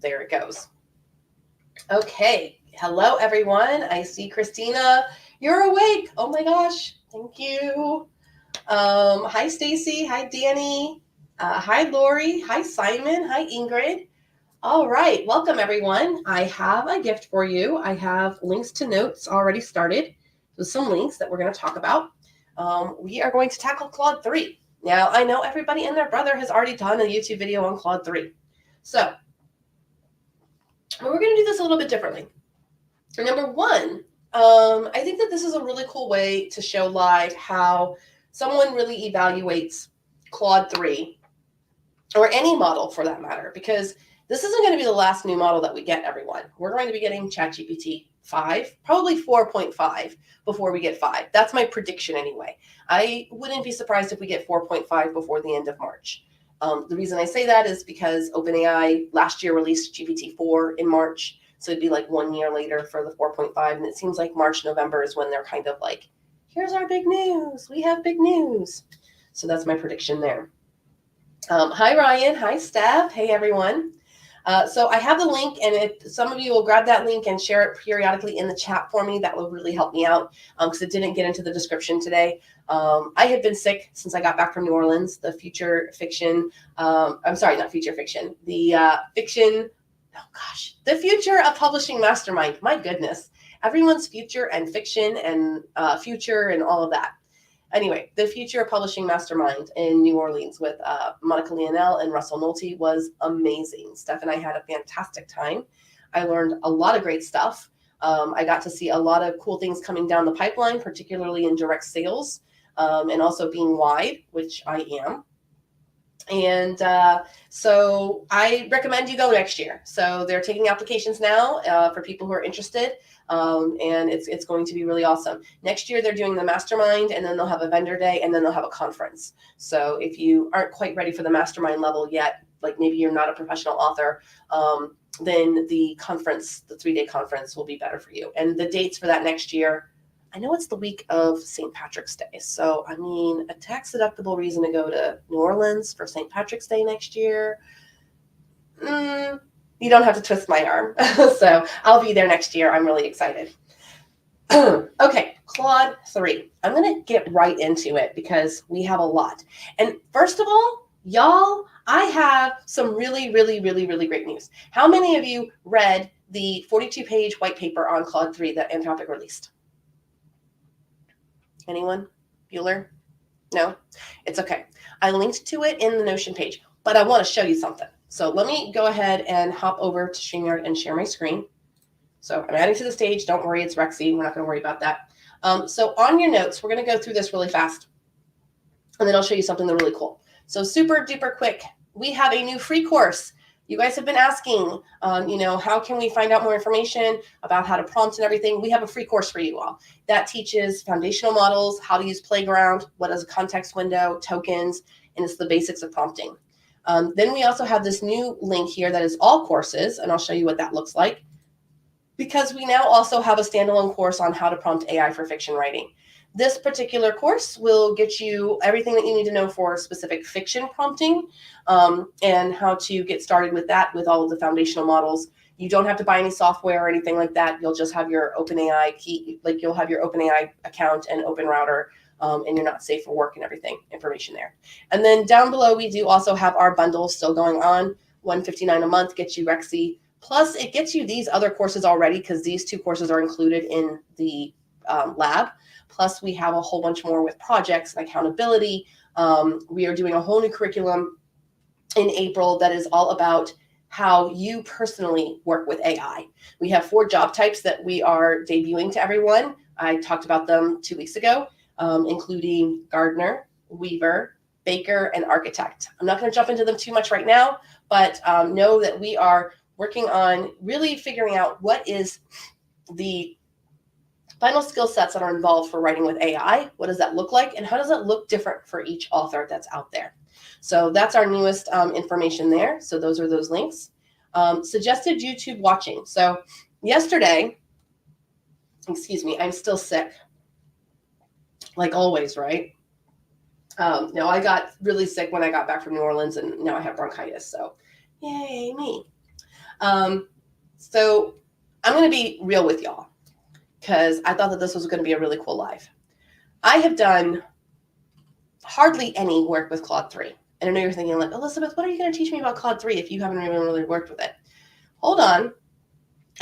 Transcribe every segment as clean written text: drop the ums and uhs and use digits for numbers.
there it goes. Okay. Hello, everyone. I see Christina. You're awake. Oh my gosh. Thank you. Hi, Stacy. Hi, Danny. Hi, Lori. Hi, Simon. Hi, Ingrid. All right. Welcome, everyone. I have a gift for you. I have links to notes already started with some links that we're going to talk about. We are going to tackle Claude 3. Now, I know everybody and their brother has already done a YouTube video on Claude 3. So, we're going to do this a little bit differently. Number one, I think that this is a really cool way to show live how someone really evaluates Claude 3 or any model for that matter, because this isn't going to be the last new model that we get, everyone. We're going to be getting ChatGPT 5, probably 4.5 before we get 5. That's my prediction anyway. I wouldn't be surprised if we get 4.5 before the end of March. The reason I say that is because OpenAI last year released GPT-4 in March. So it'd be like 1 year later for the 4.5. And it seems like March, November is when they're kind of like, here's our big news. We have big news. So that's my prediction there. Hi, Ryan. Hi, Steph. Hey, everyone. So I have the link, and if some of you will grab that link and share it periodically in the chat for me, that will really help me out because it didn't get into the description today. I have been sick since I got back from New Orleans. The future fiction, I'm sorry, not future fiction, the fiction, oh gosh, the future of publishing mastermind. My goodness, everyone's future and fiction and future and all of that. Anyway, the Future of Publishing Mastermind in New Orleans with Monica Leonel and Russell Nolte was amazing. Steph and I had a fantastic time. I learned a lot of great stuff. I got to see a lot of cool things coming down the pipeline, particularly in direct sales and also being wide, which I am. And so I recommend you go next year. So they're taking applications now for people who are interested. And it's going to be really awesome. Next year, they're doing the mastermind, and then they'll have a vendor day, and then they'll have a conference. So if you aren't quite ready for the mastermind level yet, like maybe you're not a professional author, then the conference, the 3-day conference will be better for you. And the dates for that next year, I know it's the week of St. Patrick's Day. So, I mean, a tax-deductible reason to go to New Orleans for St. Patrick's Day next year, you don't have to twist my arm. So I'll be there next year. I'm really excited. Okay, Claude 3. I'm going to get right into it because we have a lot. And first of all, y'all, I have some really, really, really, really great news. How many of you read the 42-page white paper on Claude 3 that Anthropic released? Anyone? Bueller? No? It's okay. I linked to it in the Notion page, but I want to show you something. So let me go ahead and hop over to StreamYard and share my screen. So I'm adding to the stage. Don't worry, it's Rexy. We're not going to worry about that. So on your notes, we're going to go through this really fast, and then I'll show you something really cool. So super duper quick. We have a new free course. You guys have been asking, how can we find out more information about how to prompt and everything? We have a free course for you all that teaches foundational models, how to use Playground, what is a context window, tokens, and it's the basics of prompting. Then we also have this new link here that is all courses, and I'll show you what that looks like, because we now also have a standalone course on how to prompt AI for fiction writing. This particular course will get you everything that you need to know for specific fiction prompting and how to get started with that with all of the foundational models. You don't have to buy any software or anything like that. You'll just have your OpenAI key, like you'll have your OpenAI account and OpenRouter. And you're not safe for work and everything, information there. And then down below, we do also have our bundles still going on. $159 a month gets you Rexy. Plus, it gets you these other courses already because these 2 courses are included in the lab. Plus, we have a whole bunch more with projects and accountability. We are doing a whole new curriculum in April that is all about how you personally work with AI. We have 4 job types that we are debuting to everyone. I talked about them 2 weeks ago. Including gardener, weaver, baker, and architect. I'm not going to jump into them too much right now, but know that we are working on really figuring out what is the final skill sets that are involved for writing with AI. What does that look like? And how does it look different for each author that's out there? So that's our newest information there. So those are those links. Suggested YouTube watching. So yesterday, I'm still sick. Like always, right? No, I got really sick when I got back from New Orleans, and now I have bronchitis. So, yay me. So I'm going to be real with y'all because I thought that this was going to be a really cool live. I have done hardly any work with Claude 3. And I know you're thinking, like, Elizabeth, what are you going to teach me about Claude 3 if you haven't even really worked with it? Hold on.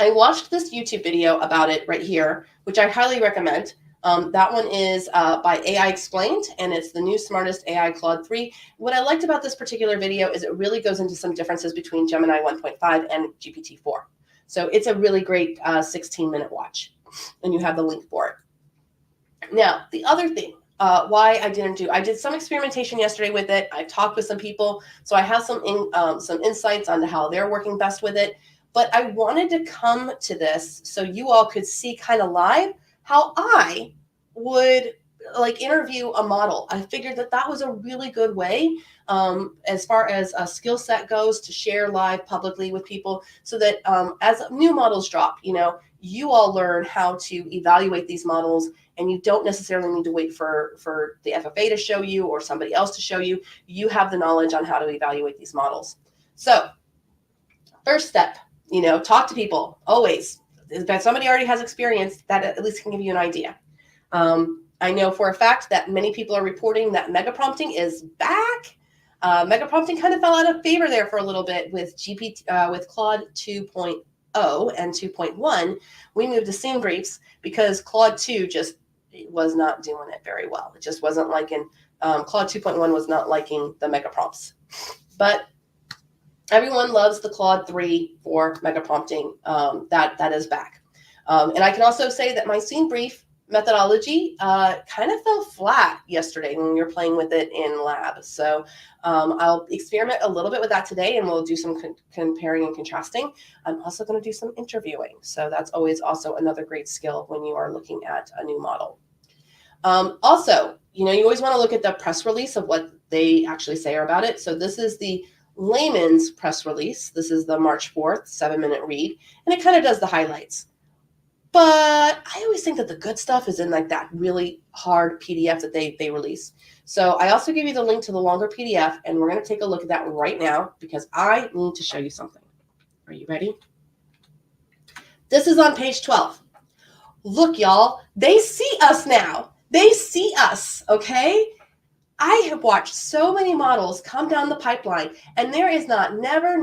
I watched this YouTube video about it right here, which I highly recommend. That one is by AI Explained, and it's the new smartest AI Claude 3. What I liked about this particular video is it really goes into some differences between Gemini 1.5 and GPT-4. So it's a really great 16-minute watch, and you have the link for it. Now, the other thing, why I did some experimentation yesterday with it. I talked with some people, so I have some insights onto how they're working best with it. But I wanted to come to this so you all could see kind of live how I would like interview a model. I figured that was a really good way as far as a skill set goes to share live publicly with people so that as new models drop, you all learn how to evaluate these models, and you don't necessarily need to wait for the FFA to show you or somebody else to show you. You have the knowledge on how to evaluate these models. So first step, talk to people always. If somebody already has experience, that at least can give you an idea. I know for a fact that many people are reporting that mega prompting is back. Mega prompting kind of fell out of favor there for a little bit with Claude 2.0 and 2.1. We moved to scene briefs because Claude 2 just was not doing it very well. It just wasn't liking, Claude 2.1 was not liking the mega prompts. But everyone loves the Claude 3 for mega prompting. That is back. And I can also say that my scene brief methodology kind of fell flat yesterday when we were playing with it in lab. So I'll experiment a little bit with that today, and we'll do some comparing and contrasting. I'm also going to do some interviewing. So that's always also another great skill when you are looking at a new model. Also, you always want to look at the press release of what they actually say about it. So this is the layman's press release. This is the March 4th 7-minute read, and it kind of does the highlights. But I always think that the good stuff is in like that really hard PDF that they release. So I also give you the link to the longer PDF, and we're going to take a look at that right now because I need to show you something. Are you ready? This is on page 12. Look, y'all, they see us now. They see us, okay? I have watched so many models come down the pipeline, and there is never,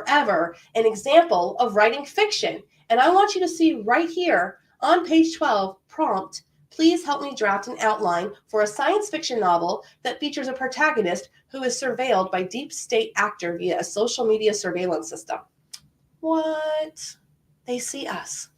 ever an example of writing fiction. And I want you to see right here on page 12, prompt, please help me draft an outline for a science fiction novel that features a protagonist who is surveilled by deep state actor via a social media surveillance system. What? They see us.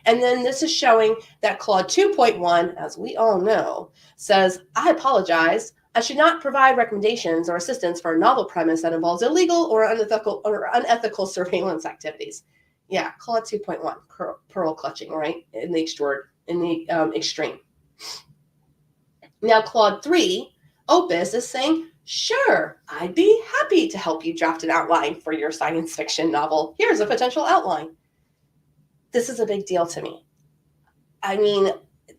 And then this is showing that Claude 2.1, as we all know, says, I apologize. I should not provide recommendations or assistance for a novel premise that involves illegal or unethical surveillance activities. Yeah, Claude 2.1, pearl clutching, right? In the extreme. Now, Claude 3, Opus, is saying, sure, I'd be happy to help you draft an outline for your science fiction novel. Here's a potential outline. This is a big deal to me. I mean,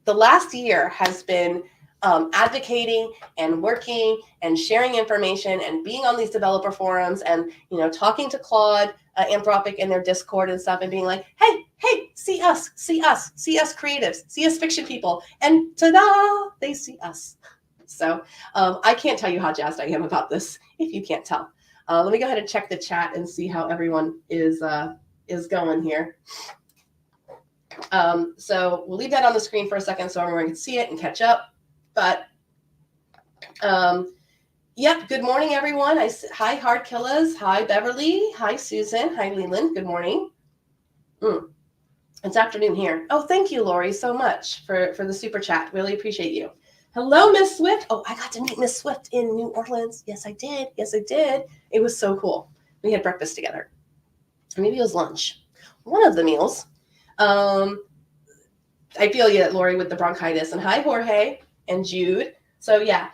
the last year has been advocating and working and sharing information and being on these developer forums and, talking to Claude, Anthropic in their Discord and stuff and being like, hey, see us creatives, see us fiction people. And ta-da, they see us. So I can't tell you how jazzed I am about this if you can't tell. Let me go ahead and check the chat and see how everyone is going here. So we'll leave that on the screen for a second so everyone can see it and catch up. But, yep, good morning, everyone. Hi, Hard Killers. Hi, Beverly. Hi, Susan. Hi, Leland. Good morning. It's afternoon here. Oh, thank you, Lori, so much for the super chat. Really appreciate you. Hello, Miss Swift. Oh, I got to meet Miss Swift in New Orleans. Yes, I did. It was so cool. We had breakfast together. Maybe it was lunch. One of the meals. I feel you, Lori, with the bronchitis. And hi, Jorge and Jude. So yeah.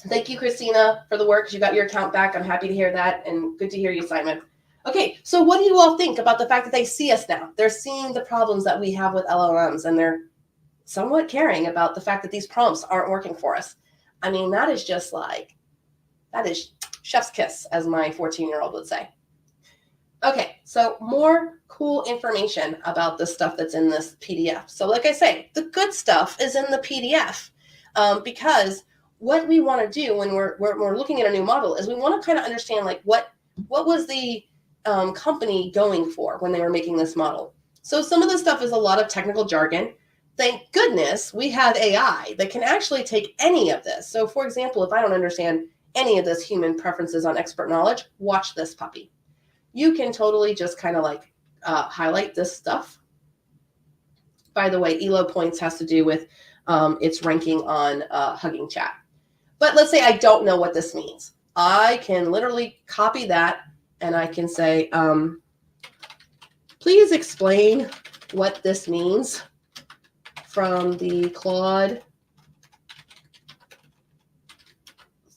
Thank you, Christina, for the work. You got your account back. I'm happy to hear that. And good to hear you, Simon. Okay, so what do you all think about the fact that they see us now? They're seeing the problems that we have with LLMs, and they're somewhat caring about the fact that these prompts aren't working for us. I mean, that is just like, That is chef's kiss, as my 14-year-old would say. Okay, so more cool information about the stuff that's in this PDF. So like I say, the good stuff is in the PDF because what we want to do when we're looking at a new model is we want to kind of understand like what was the company going for when they were making this model. So some of the stuff is a lot of technical jargon. Thank goodness we have AI that can actually take any of this. So for example, if I don't understand any of this human preferences on expert knowledge, watch this puppy. You can totally just kind of like highlight this stuff. By the way, ELO points has to do with its ranking on Hugging Chat. But let's say I don't know what this means. I can literally copy that and I can say, please explain what this means from the Claude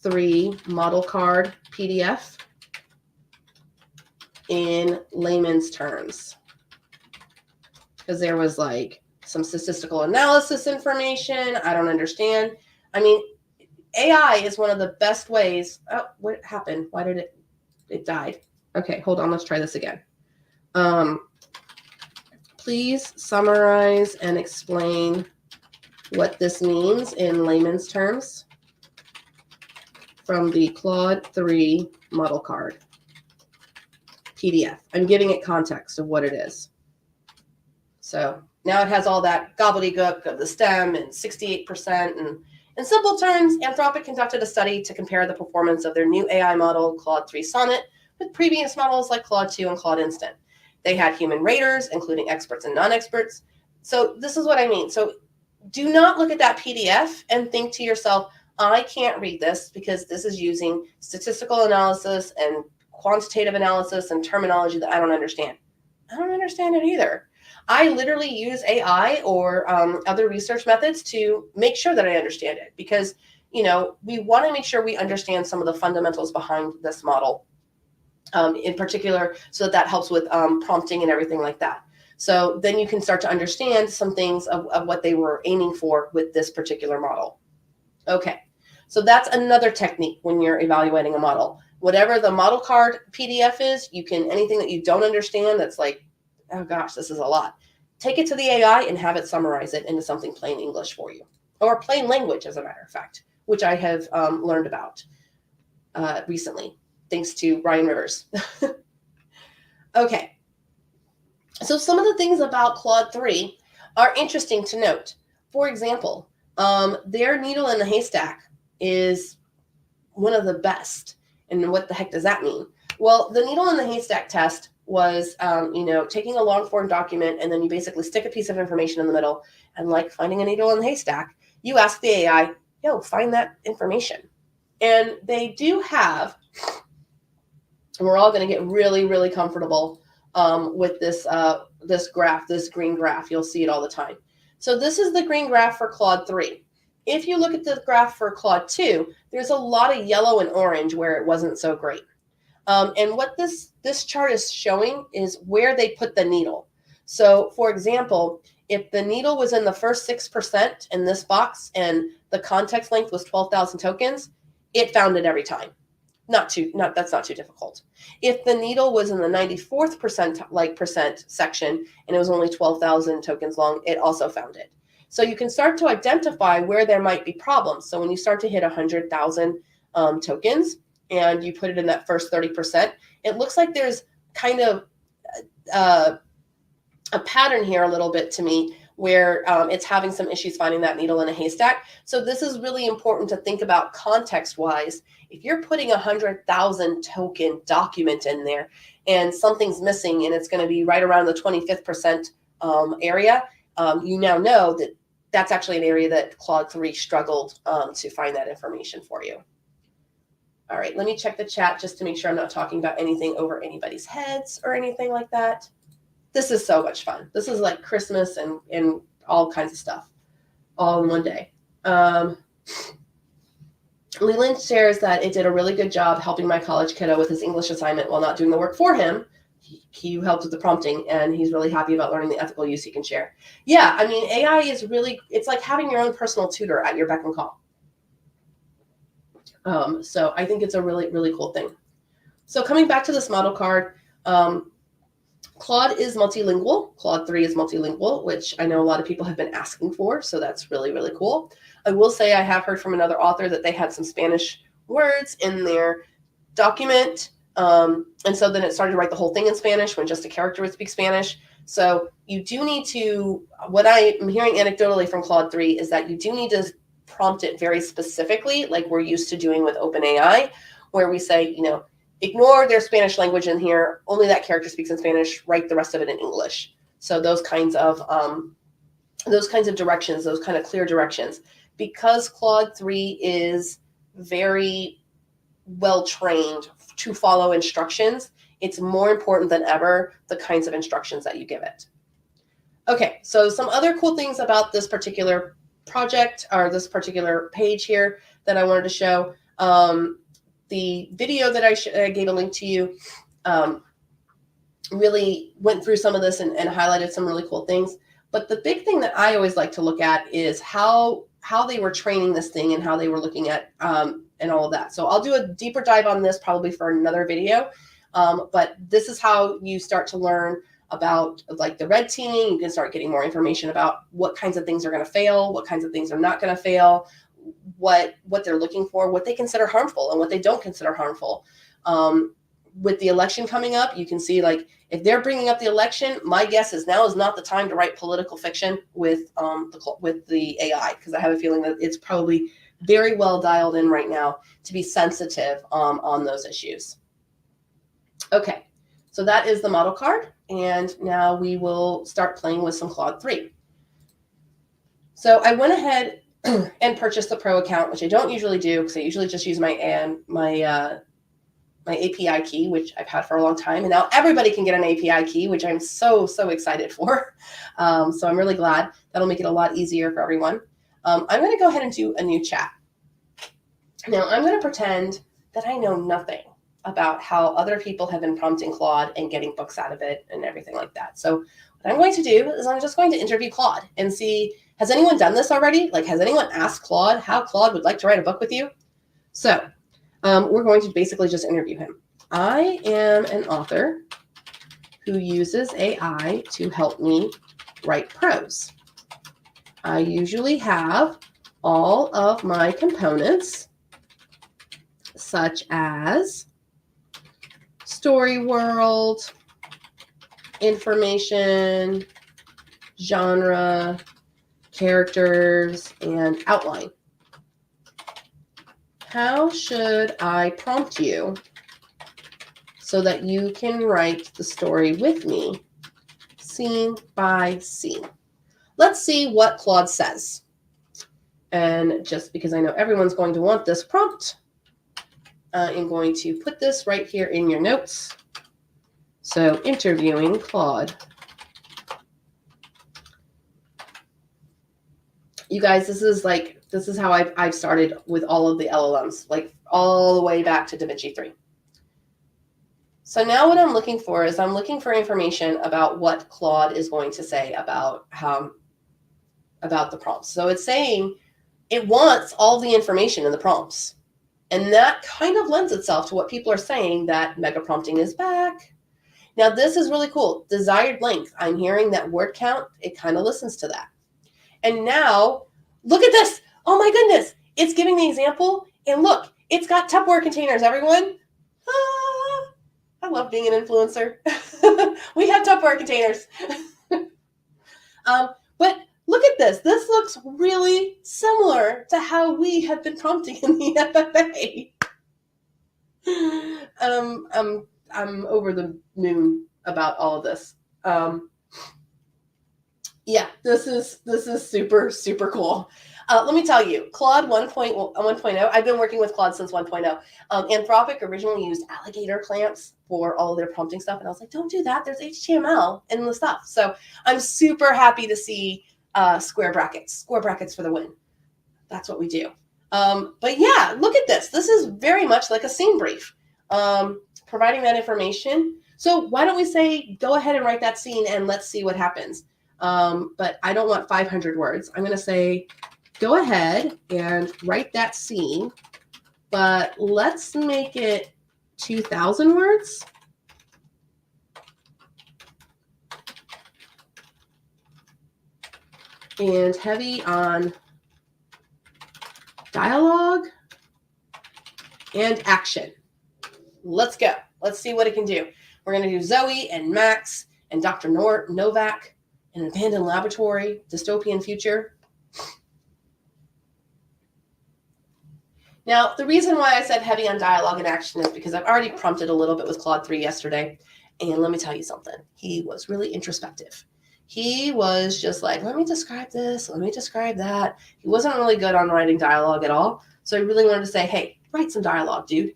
3 model card PDF in layman's terms. Because there was like some statistical analysis information. I don't understand. I mean, AI is one of the best ways. Oh, what happened? Why did it died? Okay, hold on. Let's try this again. Please summarize and explain what this means in layman's terms from the Claude 3 model card PDF. I'm giving it context of what it is. So now it has all that gobbledygook of the STEM and 68%. And in simple terms, Anthropic conducted a study to compare the performance of their new AI model, Claude 3 Sonnet, with previous models like Claude 2 and Claude Instant. They had human raters, including experts and non-experts. So this is what I mean. So do not look at that PDF and think to yourself, I can't read this because this is using statistical analysis and quantitative analysis and terminology that I don't understand. I don't understand it either. I literally use AI or other research methods to make sure that I understand it because, you know, we want to make sure we understand some of the fundamentals behind this model in particular, so that helps with prompting and everything like that. So then you can start to understand some things of what they were aiming for with this particular model. Okay, so that's another technique when you're evaluating a model. Whatever the model card PDF is, you can, anything that you don't understand that's like, oh gosh, this is a lot, take it to the AI and have it summarize it into something plain English for you, or plain language, as a matter of fact, which I have learned about recently, thanks to Ryan Rivers. Okay, so some of the things about Claude 3 are interesting to note. For example, their needle in the haystack is one of the best. And what the heck does that mean? Well, the needle in the haystack test was, taking a long form document and then you basically stick a piece of information in the middle, and like finding a needle in the haystack, you ask the AI, yo, find that information. And they do have, and we're all going to get really, really comfortable with this graph, this green graph. You'll see it all the time. So this is the green graph for Claude 3. If you look at the graph for Claude 2, there's a lot of yellow and orange where it wasn't so great. And what this chart is showing is where they put the needle. So for example, if the needle was in the first 6% in this box and the context length was 12,000 tokens, it found it every time. That's not too difficult. If the needle was in the 94th percent section and it was only 12,000 tokens long, it also found it. So you can start to identify where there might be problems. So when you start to hit 100,000 tokens and you put it in that first 30%, it looks like there's kind of a pattern here a little bit to me where it's having some issues finding that needle in a haystack. So this is really important to think about context-wise. If you're putting 100,000 token document in there and something's missing and it's going to be right around the 25th percent area, you now know that that's actually an area that Claude 3 struggled to find that information for you. All right, let me check the chat just to make sure I'm not talking about anything over anybody's heads or anything like that. This is so much fun. This is like Christmas and all kinds of stuff all in one day. Leland shares that it did a really good job helping my college kiddo with his English assignment while not doing the work for him. He helped with the prompting, and he's really happy about learning the ethical use he can share. Yeah, I mean, AI is really, it's like having your own personal tutor at your beck and call. So I think it's a really, really cool thing. So coming back to this model card, Claude is multilingual. Claude 3 is multilingual, which I know a lot of people have been asking for. So that's really, really cool. I will say I have heard from another author that they had some Spanish words in their document. And so then it started to write the whole thing in Spanish when just a character would speak Spanish. So you do need to, what I'm hearing anecdotally from Claude 3 is that you do need to prompt it very specifically, like we're used to doing with OpenAI, where we say, ignore their Spanish language in here. Only that character speaks in Spanish. Write the rest of it in English. So those kinds of directions, those kind of clear directions, because Claude 3 is very well trained to follow instructions. It's more important than ever the kinds of instructions that you give it. Okay, so some other cool things about this particular project or this particular page here that I wanted to show. The video that I gave a link to you really went through some of this and highlighted some really cool things. But the big thing that I always like to look at is how they were training this thing and how they were looking at and all of that. So I'll do a deeper dive on this probably for another video. But this is how you start to learn about like the red teaming. You can start getting more information about what kinds of things are going to fail, what kinds of things are not going to fail, what they're looking for, what they consider harmful and what they don't consider harmful. With the election coming up, you can see like if they're bringing up the election, my guess is now is not the time to write political fiction with the AI, because I have a feeling that it's probably very well dialed in right now to be sensitive on those issues. Okay, so that is the model card, and now we will start playing with some Claude 3. So I went ahead and purchased the Pro account, which I don't usually do because I usually just use my API key, which I've had for a long time. And now everybody can get an API key, which I'm so excited for. So I'm really glad. That'll make it a lot easier for everyone. I'm going to go ahead and do a new chat. Now I'm going to pretend that I know nothing about how other people have been prompting Claude and getting books out of it and everything like that. So what I'm going to do is I'm just going to interview Claude and see, has anyone done this already? Like, has anyone asked Claude how Claude would like to write a book with you? So we're going to basically just interview him. I am an author who uses AI to help me write prose. I usually have all of my components, such as story world, information, genre, characters, and outline. How should I prompt you so that you can write the story with me, scene by scene? Let's see what Claude says. And just because I know everyone's going to want this prompt, I'm going to put this right here in your notes. So interviewing Claude. You guys, this is how I've started with all of the LLMs, like all the way back to DaVinci 3. So now what I'm looking for is I'm looking for information about what Claude is going to say about the prompts. So it's saying it wants all the information in the prompts. And that kind of lends itself to what people are saying, that mega prompting is back. Now this is really cool. Desired length. I'm hearing that word count. It kind of listens to that. And now, look at this. Oh my goodness. It's giving the example. And look, it's got Tupperware containers, everyone. Ah, I love being an influencer. We have Tupperware containers. But look at this. This looks really similar to how we have been prompting in the FFA. I'm over the moon about all of this. Yeah, this is super cool. Let me tell you, Claude 1.0, I've been working with Claude since 1.0. Anthropic originally used alligator clamps for all of their prompting stuff. And I was like, don't do that. There's HTML in the stuff. So I'm super happy to see square brackets for the win. That's what we do. But yeah, look at this. This is very much like a scene brief, providing that information. So why don't we say, go ahead and write that scene and let's see what happens. But I don't want 500 words. I'm going to say, go ahead and write that scene but let's make it 2,000 words. And heavy on dialogue and action. Let's go. Let's see what it can do. We're going to do Zoe and Max and Dr. Novak, an abandoned laboratory, dystopian future. Now, the reason why I said heavy on dialogue and action is because I've already prompted a little bit with Claude 3 yesterday. And let me tell you something. He was really introspective. He was just like, let me describe this, let me describe that. He wasn't really good on writing dialogue at all. So I really wanted to say, hey, write some dialogue, dude.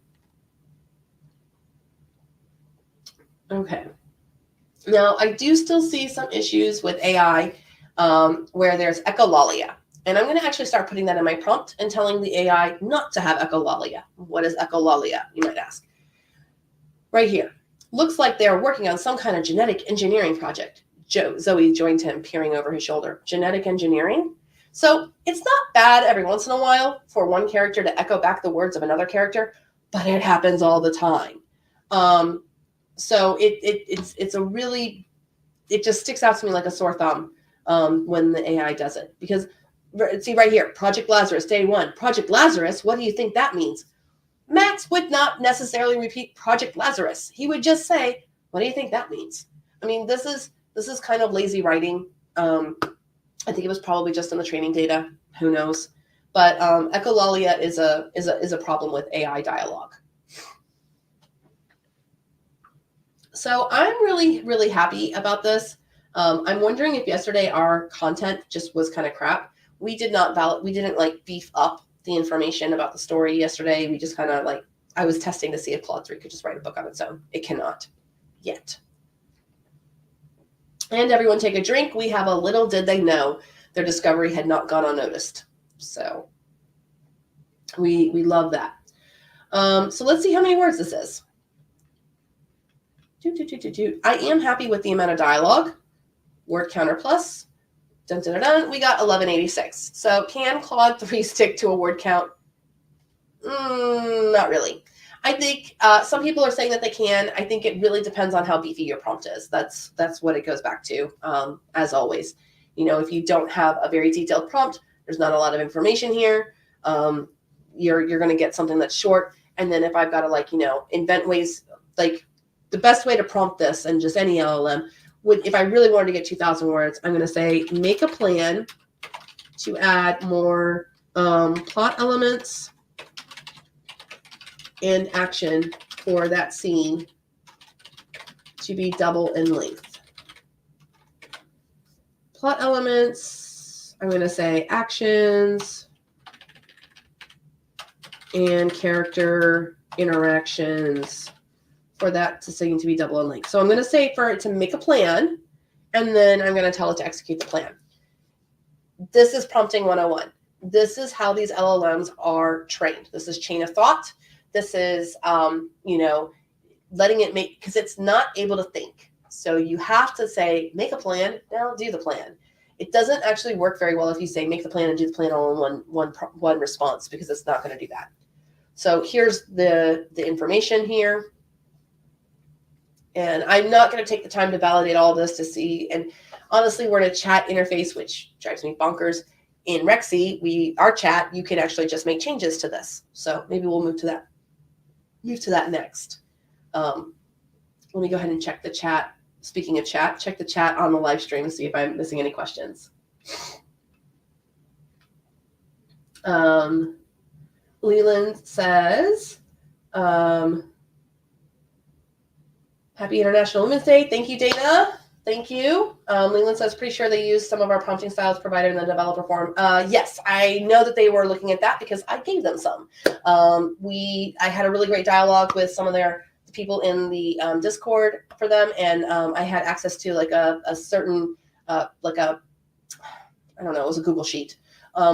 Okay. Now, I do still see some issues with AI where there's echolalia. And I'm going to actually start putting that in my prompt and telling the AI not to have echolalia. What is echolalia, you might ask? Right here. Looks like they're working on some kind of genetic engineering project. Zoe joined him, peering over his shoulder. Genetic engineering? So it's not bad every once in a while for one character to echo back the words of another character, but it happens all the time. So it's a really, it just sticks out to me like a sore thumb when the AI does it. Because, see right here, Project Lazarus, day one. Project Lazarus, what do you think that means? Max would not necessarily repeat Project Lazarus. He would just say, what do you think that means? I mean, this is kind of lazy writing. I think it was probably just in the training data. Who knows? But echolalia is a problem with AI dialogue. So I'm really, really happy about this. I'm wondering if yesterday our content just was kind of crap. We didn't like beef up the information about the story yesterday. We just kind of like, I was testing to see if Claude 3 could just write a book on its own. It cannot yet. And everyone take a drink. We have a little did they know their discovery had not gone unnoticed. So we love that. So let's see how many words this is. I am happy with the amount of dialogue. Word counter plus. Dun, dun, dun, dun. We got 1186. So can Claude 3 stick to a word count? Not really. I think some people are saying that they can. I think it really depends on how beefy your prompt is. That's what it goes back to, as always. You know, if you don't have a very detailed prompt, there's not a lot of information here. You're going to get something that's short. And then if I've got to invent ways, like the best way to prompt this and just any LLM would, if I really wanted to get 2,000 words, I'm going to say, make a plan to add more plot elements and action for that scene to be double in length. Plot elements, I'm going to say actions and character interactions for that scene to be double in length. So I'm going to say for it to make a plan, and then I'm going to tell it to execute the plan. This is prompting 101. This is how these LLMs are trained. This is chain of thought. This is, letting it make, because it's not able to think. So you have to say, make a plan, now do the plan. It doesn't actually work very well if you say, make the plan and do the plan all in one response, because it's not going to do that. So here's the information here. And I'm not going to take the time to validate all this to see. And honestly, we're in a chat interface, which drives me bonkers. In Rexy, our chat, you can actually just make changes to this. So maybe we'll move to that next. Let me go ahead and check the chat. Speaking of chat, check the chat on the live stream and see if I'm missing any questions. Leland says, Happy International Women's Day. Thank you, Dana. Thank you. Leland says, pretty sure they used some of our prompting styles provided in the developer forum. Yes, I know that they were looking at that because I gave them some. I had a really great dialogue with some of the people in the Discord for them, and I had access to like a certain, I don't know, it was a Google Sheet,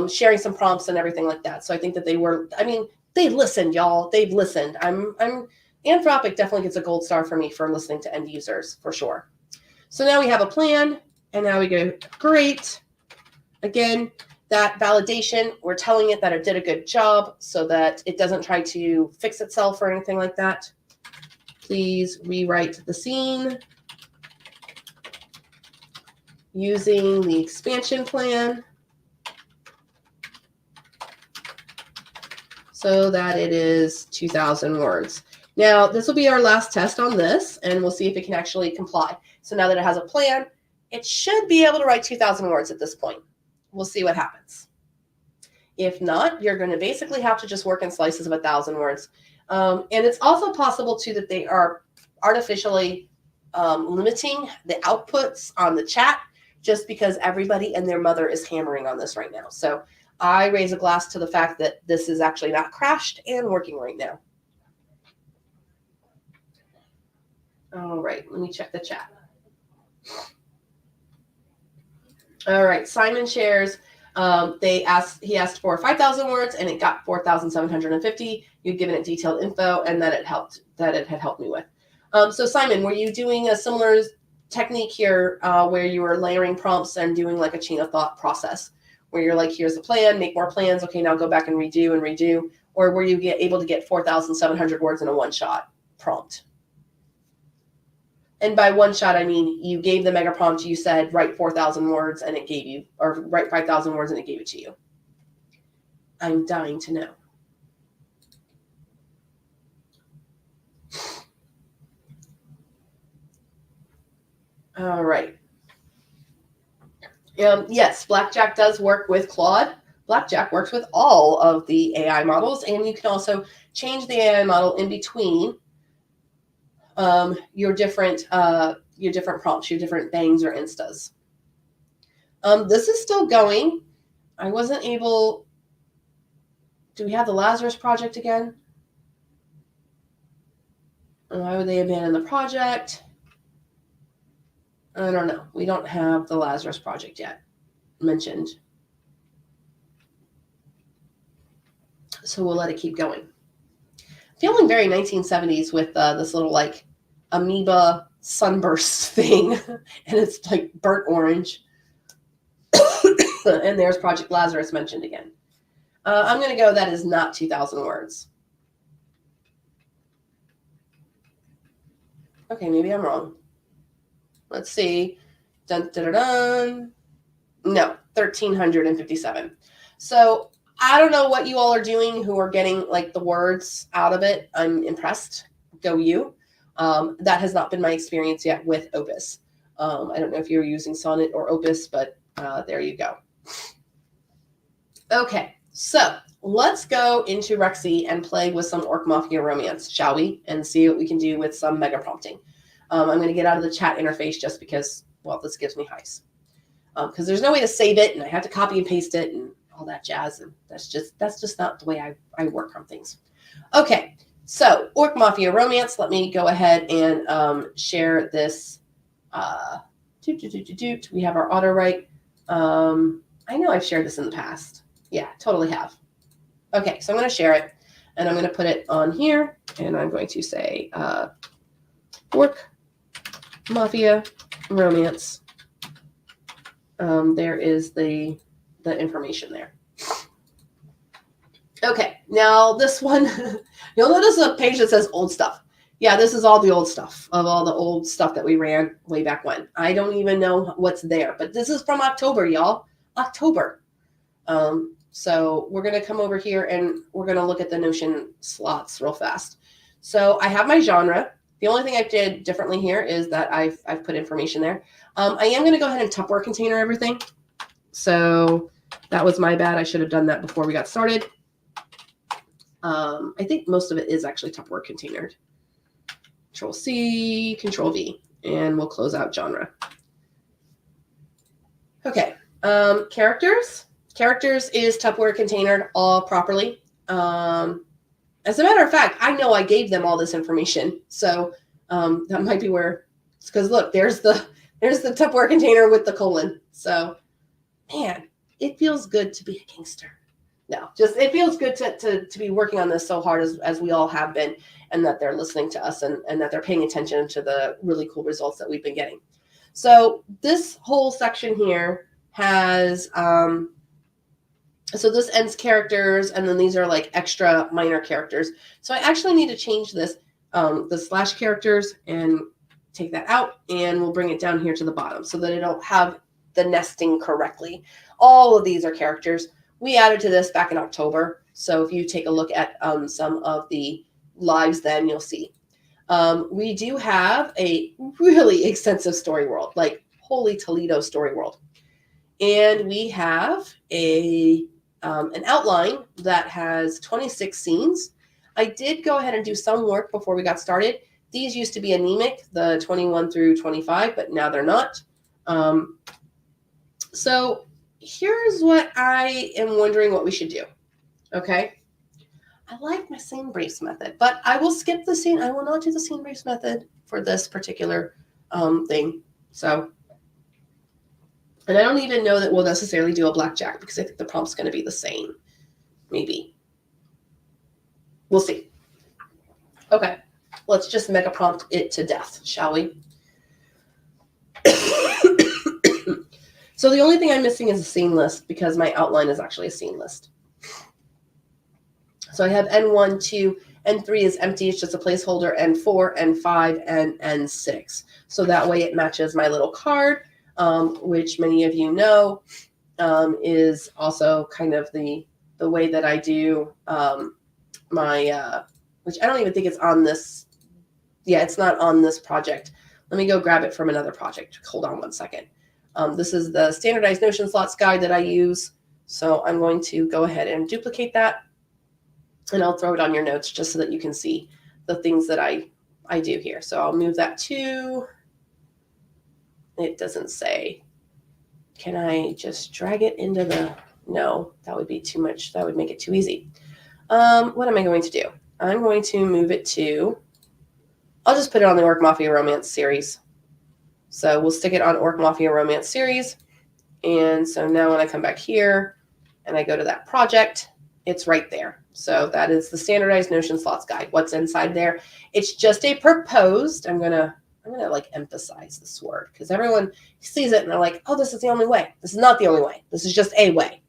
sharing some prompts and everything like that. So I think that they listened, y'all. They've listened. Anthropic definitely gets a gold star for me for listening to end users, for sure. So now we have a plan, and now we go, great. Again, that validation, we're telling it that it did a good job so that it doesn't try to fix itself or anything like that. Please rewrite the scene using the expansion plan so that it is 2,000 words. Now, this will be our last test on this, and we'll see if it can actually comply. So now that it has a plan, it should be able to write 2,000 words at this point. We'll see what happens. If not, you're going to basically have to just work in slices of 1,000 words. And it's also possible, too, that they are artificially limiting the outputs on the chat just because everybody and their mother is hammering on this right now. So I raise a glass to the fact that this is actually not crashed and working right now. All right, let me check the chat. All right, Simon shares. He asked for 5,000 words and it got 4,750. You'd given it detailed info and that it had helped me with. So Simon, were you doing a similar technique here where you were layering prompts and doing like a chain of thought process where you're like, here's the plan, make more plans. Okay, now go back and redo. Or were you able to get 4,700 words in a one-shot prompt? And by one shot, I mean, you gave the mega prompt, you said, write 4,000 words and it gave you, or write 5,000 words and it gave it to you. I'm dying to know. All right. Yes, Blackjack does work with Claude. Blackjack works with all of the AI models, and you can also change the AI model in between your different prompts, your different bangs or instas. This is still going. I wasn't able. Do we have the Lazarus project again? Why would they abandon the project? I don't know. We don't have the Lazarus project yet mentioned. So we'll let it keep going. Feeling very 1970s with this little like amoeba sunburst thing. And it's like burnt orange. And there's Project Lazarus mentioned again. I'm going to go that is not 2,000 words. Okay, maybe I'm wrong. Let's see. Dun, dun, dun, dun. No, 1,357. So I don't know what you all are doing who are getting like the words out of it. I'm impressed. Go you. That has not been my experience yet with Opus. I don't know if you're using Sonnet or Opus, but there you go. Okay, so let's go into Rexy and play with some Orc Mafia romance, shall we? And see what we can do with some mega prompting. I'm going to get out of the chat interface just because, well, this gives me highs. Because there's no way to save it, and I have to copy and paste it and all that jazz, and that's just not the way I work on things. Okay, so Orc Mafia romance. Let me go ahead and share this. We have our auto write. I know I've shared this in the past. Yeah, totally have. Okay, so I'm going to share it, and I'm going to put it on here, and I'm going to say Orc Mafia romance. There is the information there. Okay, now this one, you'll notice a page that says old stuff. Yeah, this is all the old stuff of all the old stuff that we ran way back when. I don't even know what's there, but this is from October, y'all. October. So we're going to come over here and we're going to look at the Notion slots real fast. So I have my genre. The only thing I did differently here is that I've put information there. I am going to go ahead and Tupperware container everything. So that was my bad. I should have done that before we got started. I think most of it is actually Tupperware containered. Control C, Control V, and we'll close out genre. Okay, characters. Characters is Tupperware containered all properly. As a matter of fact, I know I gave them all this information, so that might be where. Because look, there's the Tupperware container with the colon. So, man, it feels good to be a gangster. No, just it feels good to be working on this so hard as we all have been, and that they're listening to us and that they're paying attention to the really cool results that we've been getting. So this whole section here has So this ends characters, and then these are like extra minor characters. So I actually need to change this, the slash characters, and take that out, and we'll bring it down here to the bottom so that it'll have the nesting correctly. All of these are characters. We added to this back in October. So if you take a look at some of the lives, then you'll see. We do have a really extensive story world, like holy Toledo story world. And we have an outline that has 26 scenes. I did go ahead and do some work before we got started. These used to be anemic, the 21 through 25, but now they're not. So here's what I am wondering what we should do. Okay. I like my scene briefs method, but I will skip the scene. I will not do the scene briefs method for this particular thing. So, and I don't even know that we'll necessarily do a blackjack because I think the prompt's going to be the same. Maybe. We'll see. Okay. Let's just mega prompt it to death, shall we? So the only thing I'm missing is a scene list because my outline is actually a scene list. So I have N1, 2, N3 is empty. It's just a placeholder. N4, N5, and N6. So that way it matches my little card, which many of you know is also kind of the way that I do my, which I don't even think it's on this. Yeah, it's not on this project. Let me go grab it from another project. Hold on one second. This is the standardized Notion slots guide that I use. So I'm going to go ahead and duplicate that. And I'll throw it on your notes just so that you can see the things that I do here. So I'll move that to, it doesn't say, can I just drag it into the, no, that would be too much. That would make it too easy. What am I going to do? I'm going to move it to, I'll just put it on the Orc Mafia Romance series. So we'll stick it on Orc Mafia Romance series. And so now when I come back here and I go to that project, it's right there. So that is the standardized Notion slots guide. What's inside there? It's just a proposed, I'm gonna like emphasize this word because everyone sees it and they're like, oh, this is the only way. This is not the only way. This is just a way.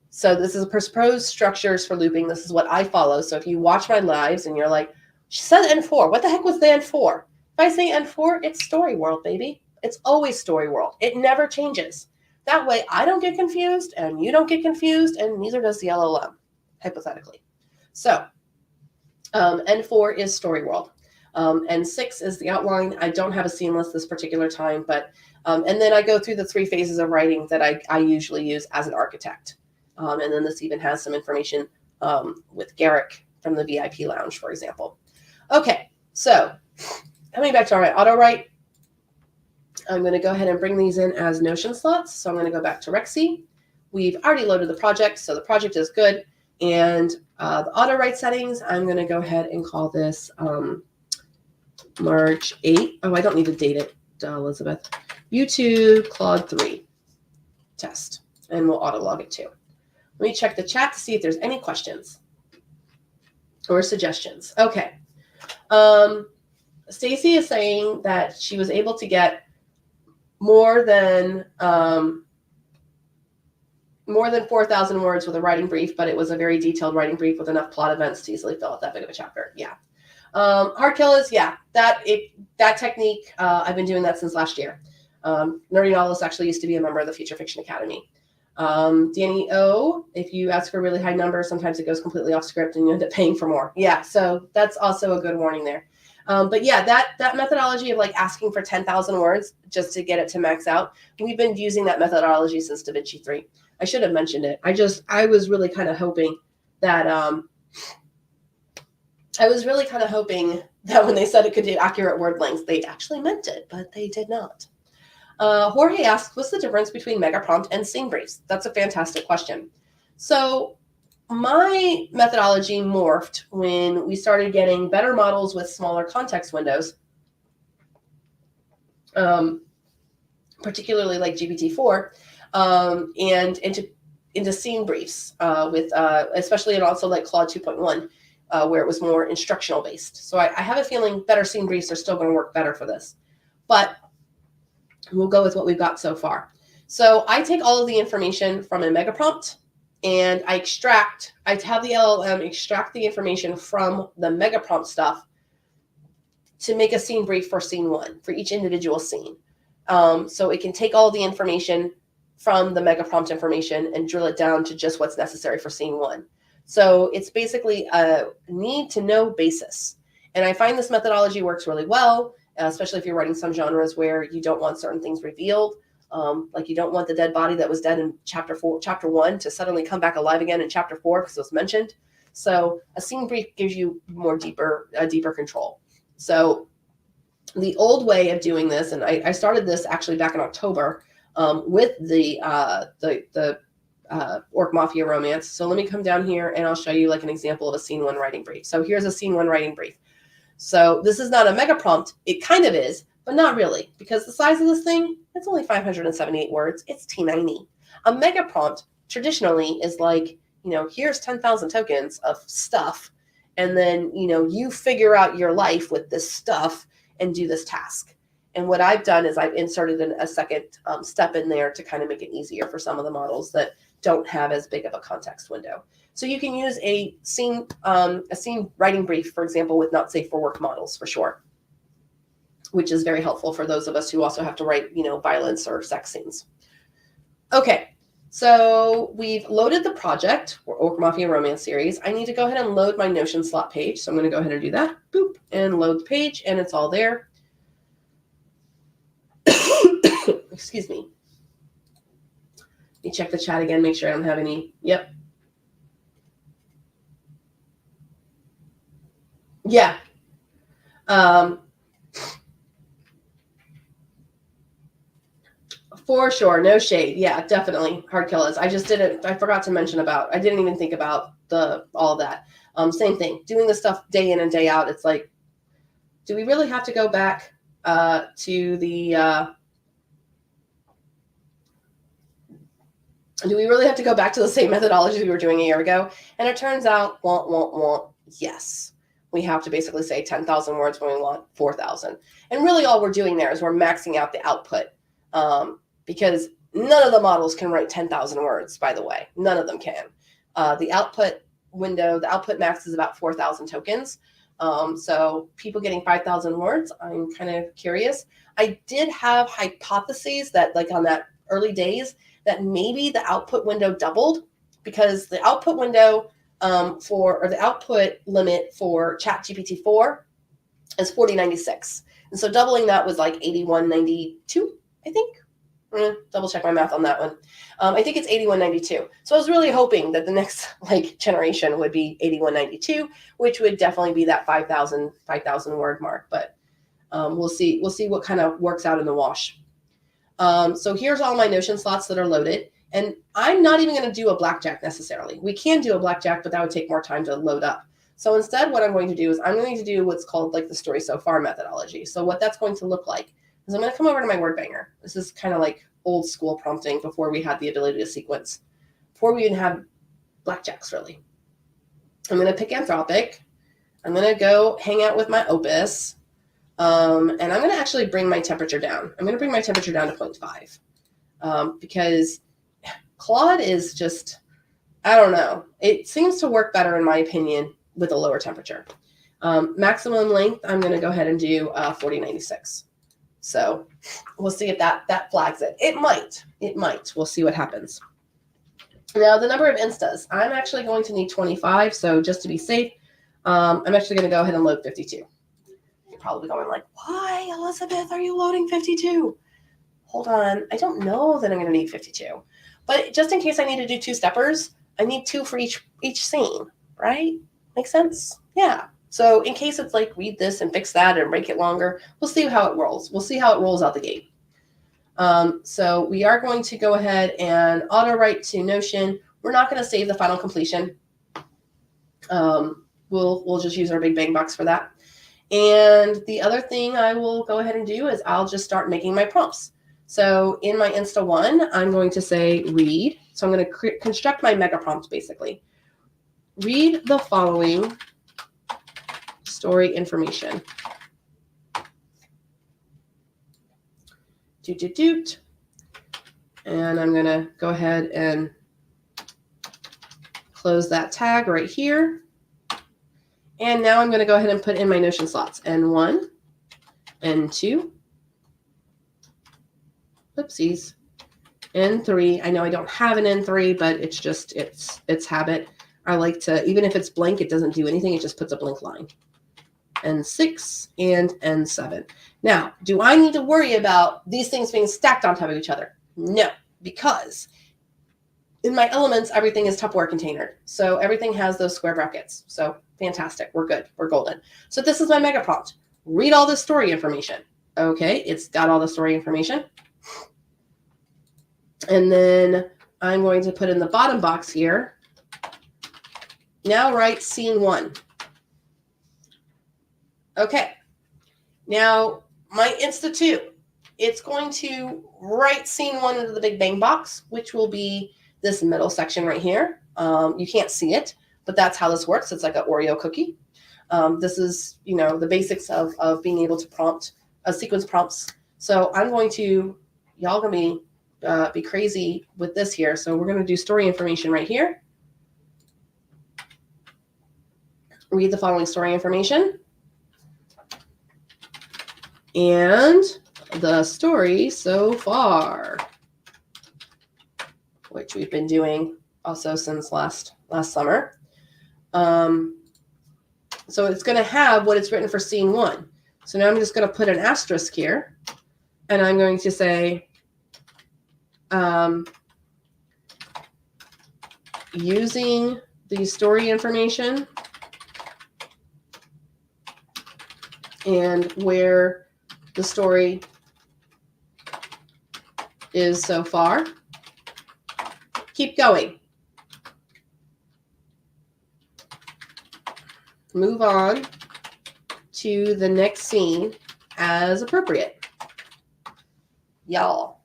So this is proposed structures for looping. This is what I follow. So if you watch my lives and you're like, she said N4. What the heck was the N4? If I say N4, it's story world, baby. It's always story world. It never changes. That way I don't get confused and you don't get confused and neither does the LLM, hypothetically. So N4 is story world. N6 is the outline. I don't have a scene list this particular time, but and then I go through the 3 phases of writing that I usually use as an architect. And then this even has some information with Garrick from the VIP lounge, for example. Okay, so coming back to our auto write, I'm going to go ahead and bring these in as Notion slots. So I'm going to go back to Rexy. We've already loaded the project, so the project is good. And the auto write settings, I'm going to go ahead and call this March 8. Oh, I don't need to date it, Elizabeth. YouTube Claude 3 test, and we'll auto log it too. Let me check the chat to see if there's any questions or suggestions. Okay. Stacy is saying that she was able to get more than 4,000 words with a writing brief, but it was a very detailed writing brief with enough plot events to easily fill out that big of a chapter. Yeah. Hard killers, yeah. That technique, I've been doing that since last year. Nerdy Novelist actually used to be a member of the Future Fiction Academy. Danny O, if you ask for a really high number, sometimes it goes completely off script and you end up paying for more. Yeah, so that's also a good warning there. But yeah, that methodology of like asking for 10,000 words just to get it to max out, we've been using that methodology since DaVinci 3. I should have mentioned it. I was really kind of hoping that when they said it could do accurate word lengths, they actually meant it, but they did not. Jorge asks, what's the difference between mega prompt and scene briefs? That's a fantastic question. So my methodology morphed when we started getting better models with smaller context windows, particularly like GPT-4, and into scene briefs with especially and also like Claude 2.1, where it was more instructional based. So I have a feeling better scene briefs are still going to work better for this, but we'll go with what we've got so far. So I take all of the information from a mega prompt and I have the LLM extract the information from the mega prompt stuff to make a scene brief for scene 1 for each individual scene. So it can take all the information from the mega prompt information and drill it down to just what's necessary for scene 1. So it's basically a need to know basis. And I find this methodology works really well, especially if you're writing some genres where you don't want certain things revealed. Like you don't want the dead body that was dead in chapter 1 to suddenly come back alive again in chapter 4 because it was mentioned. So a scene brief gives you deeper control. So the old way of doing this, and I started this actually back in October with the Orc Mafia romance. So let me come down here and I'll show you like an example of a scene 1 writing brief. So here's a scene 1 writing brief. So this is not a mega prompt. It kind of is, but not really, because the size of this thing, it's only 578 words. It's T90. A mega prompt traditionally is like, here's 10,000 tokens of stuff. And then, you figure out your life with this stuff and do this task. And what I've done is I've inserted a second step in there to kind of make it easier for some of the models that don't have as big of a context window. So you can use a scene writing brief, for example, with not safe for work models for sure, which is very helpful for those of us who also have to write, violence or sex scenes. Okay, so we've loaded the project, Orc Mafia Romance Series. I need to go ahead and load my Notion slot page. So I'm going to go ahead and do that. Boop, and load the page, and it's all there. Excuse me. Let me check the chat again, make sure I don't have any. Yep. Yeah. For sure. No shade. Yeah, definitely. Hard killers. I forgot to mention I didn't even think about all of that. Same thing. Doing this stuff day in and day out. It's like, do we really have to go back to the same methodology we were doing a year ago? And it turns out, yes. We have to basically say 10,000 words when we want 4,000. And really all we're doing there is we're maxing out the output because none of the models can write 10,000 words, by the way. None of them can. The output window, the output max is about 4,000 tokens. So people getting 5,000 words, I'm kind of curious. I did have hypotheses that like on that early days that maybe the output window doubled because the output window the output limit for ChatGPT 4 is 4096. And so doubling that was like 8192, I think. Double check my math on that one. I think it's 8192. So I was really hoping that the next generation would be 8192, which would definitely be that 5,000 word mark. But we'll see what kind of works out in the wash. So here's all my Notion slots that are loaded. And I'm not even going to do a blackjack necessarily. We can do a blackjack, but that would take more time to load up. So instead, what I'm going to do is I'm going to do what's called like the story so far methodology. So what that's going to look like is I'm going to come over to my word banger. This is kind of like old school prompting before we had the ability to sequence, before we even had blackjacks really. I'm going to pick Anthropic. I'm going to go hang out with my Opus. And I'm going to actually bring my temperature down. I'm going to bring my temperature down to 0.5 because Claude is just, I don't know. It seems to work better, in my opinion, with a lower temperature. Maximum length, I'm going to go ahead and do 4096. So we'll see if that flags it. It might. We'll see what happens. Now, the number of instas, I'm actually going to need 25. So just to be safe, I'm actually going to go ahead and load 52. You're probably going like, why, Elizabeth, are you loading 52? Hold on. I don't know that I'm going to need 52. But just in case I need to do 2-steppers, I need 2 for each scene, right? Make sense? Yeah. So in case it's like read this and fix that and make it longer, we'll see how it rolls. We'll see how it rolls out the gate. So we are going to go ahead and auto write to Notion. We're not going to save the final completion. We'll just use our big bang box for that. And the other thing I will go ahead and do is I'll just start making my prompts. So in my Insta 1, I'm going to say read. So I'm going to construct my mega prompt basically. Read the following story information. And I'm going to go ahead and close that tag right here. And now I'm going to go ahead and put in my Notion slots. N1, N2, oopsies, N3. I know I don't have an N3, but it's just, it's habit. I like to, even if it's blank, it doesn't do anything. It just puts a blank line. N6 and N7. Now, do I need to worry about these things being stacked on top of each other? No, because in my elements, everything is Tupperware containered. So everything has those square brackets. So fantastic. We're good. We're golden. So this is my mega prompt. Read all this story information. Okay, it's got all the story information. And then I'm going to put in the bottom box here. Now write scene 1. Okay. Now my Insta2, it's going to write scene 1 into the Big Bang box, which will be this middle section right here. You can't see it, but that's how this works. It's like an Oreo cookie. This is, the basics of being able to prompt sequence prompts. So I'm going to, y'all gonna be crazy with this here. So we're going to do story information right here. Read the following story information. And the story so far, which we've been doing also since last summer. So it's going to have what it's written for scene 1. So now I'm just going to put an asterisk here, and I'm going to say, using the story information and where the story is so far, keep going. Move on to the next scene as appropriate. Y'all,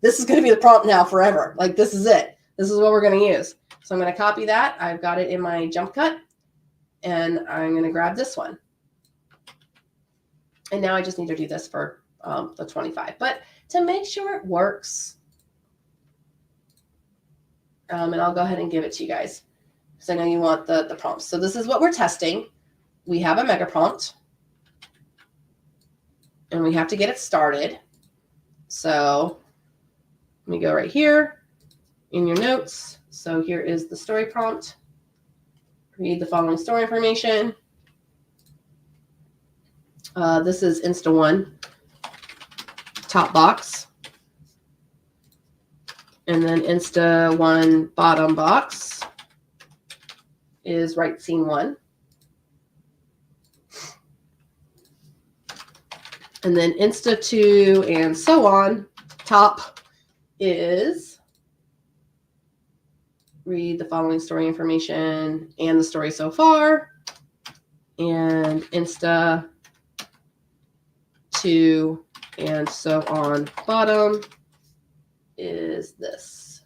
this is going to be the prompt now forever. Like, this is it. This is what we're going to use. So I'm going to copy that. I've got it in my jump cut, and I'm going to grab this one. And now I just need to do this for the 25. But to make sure it works, and I'll go ahead and give it to you guys, because I know you want the prompts. So this is what we're testing. We have a mega prompt, and we have to get it started. So let me go right here in your notes. So here is the story prompt. Read the following story information. This is Insta1 top box. And then Insta1 bottom box is write scene 1. And then Insta2 and so on top is read the following story information and the story so far. And Insta2 and so on bottom is this.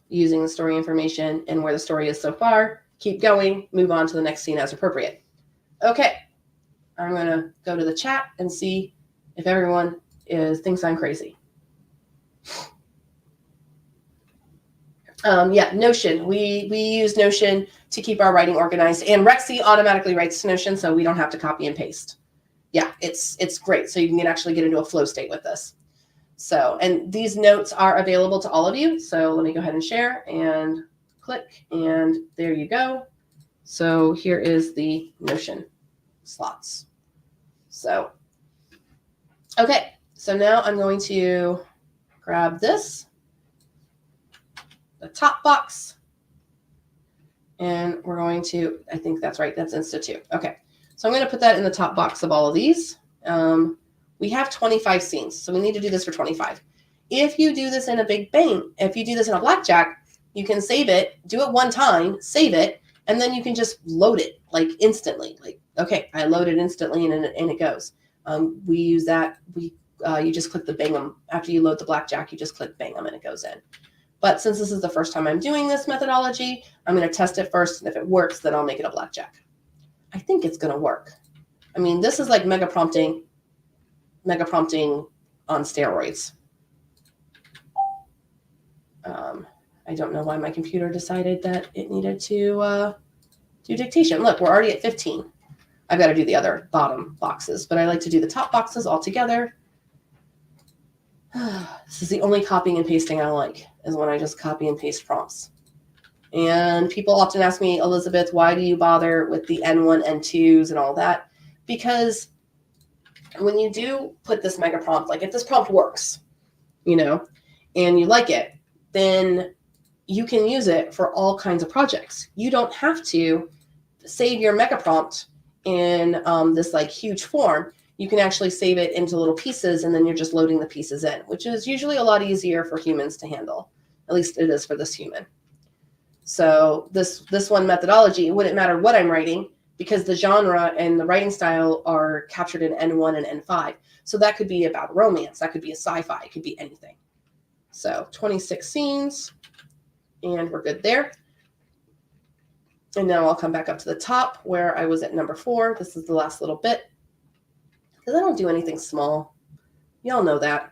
Using the story information and where the story is so far, keep going, move on to the next scene as appropriate. Okay, I'm going to go to the chat and see if everyone thinks I'm crazy. Yeah, Notion. We use Notion to keep our writing organized, and Rexy automatically writes to Notion, so we don't have to copy and paste. Yeah, it's great. So you can actually get into a flow state with this. So, and these notes are available to all of you. So let me go ahead and share and click, and there you go. So here is the Notion slots. So, okay. So now I'm going to grab this, the top box, and we're going to, I think that's right, that's Insta2. Okay, so I'm going to put that in the top box of all of these. We have 25 scenes, so we need to do this for 25. If you do this in a Big Bang, if you do this in a blackjack, you can save it, do it one time, save it, and then you can just load it like instantly. Like, okay, I load it instantly and it goes. We use that. You just click the bang 'em. After you load the blackjack, you just click bang 'em and it goes in. But since this is the first time I'm doing this methodology, I'm going to test it first. And if it works, then I'll make it a blackjack. I think it's going to work. I mean, this is like mega prompting on steroids. I don't know why my computer decided that it needed to do dictation. Look, we're already at 15. I've got to do the other bottom boxes, but I like to do the top boxes all together. This is the only copying and pasting I like, is when I just copy and paste prompts. And people often ask me, Elizabeth, why do you bother with the N1, N2s and all that? Because when you do put this mega prompt, like if this prompt works, you know, and you like it, then you can use it for all kinds of projects. You don't have to save your mega prompt in this like huge form. You can actually save it into little pieces, and then you're just loading the pieces in, which is usually a lot easier for humans to handle. At least it is for this human. So this one methodology, it wouldn't matter what I'm writing, because the genre and the writing style are captured in N1 and N5. So that could be about romance. That could be a sci-fi. It could be anything. So 26 scenes, and we're good there. And now I'll come back up to the top where I was at number 4. This is the last little bit, because I don't do anything small. Y'all know that.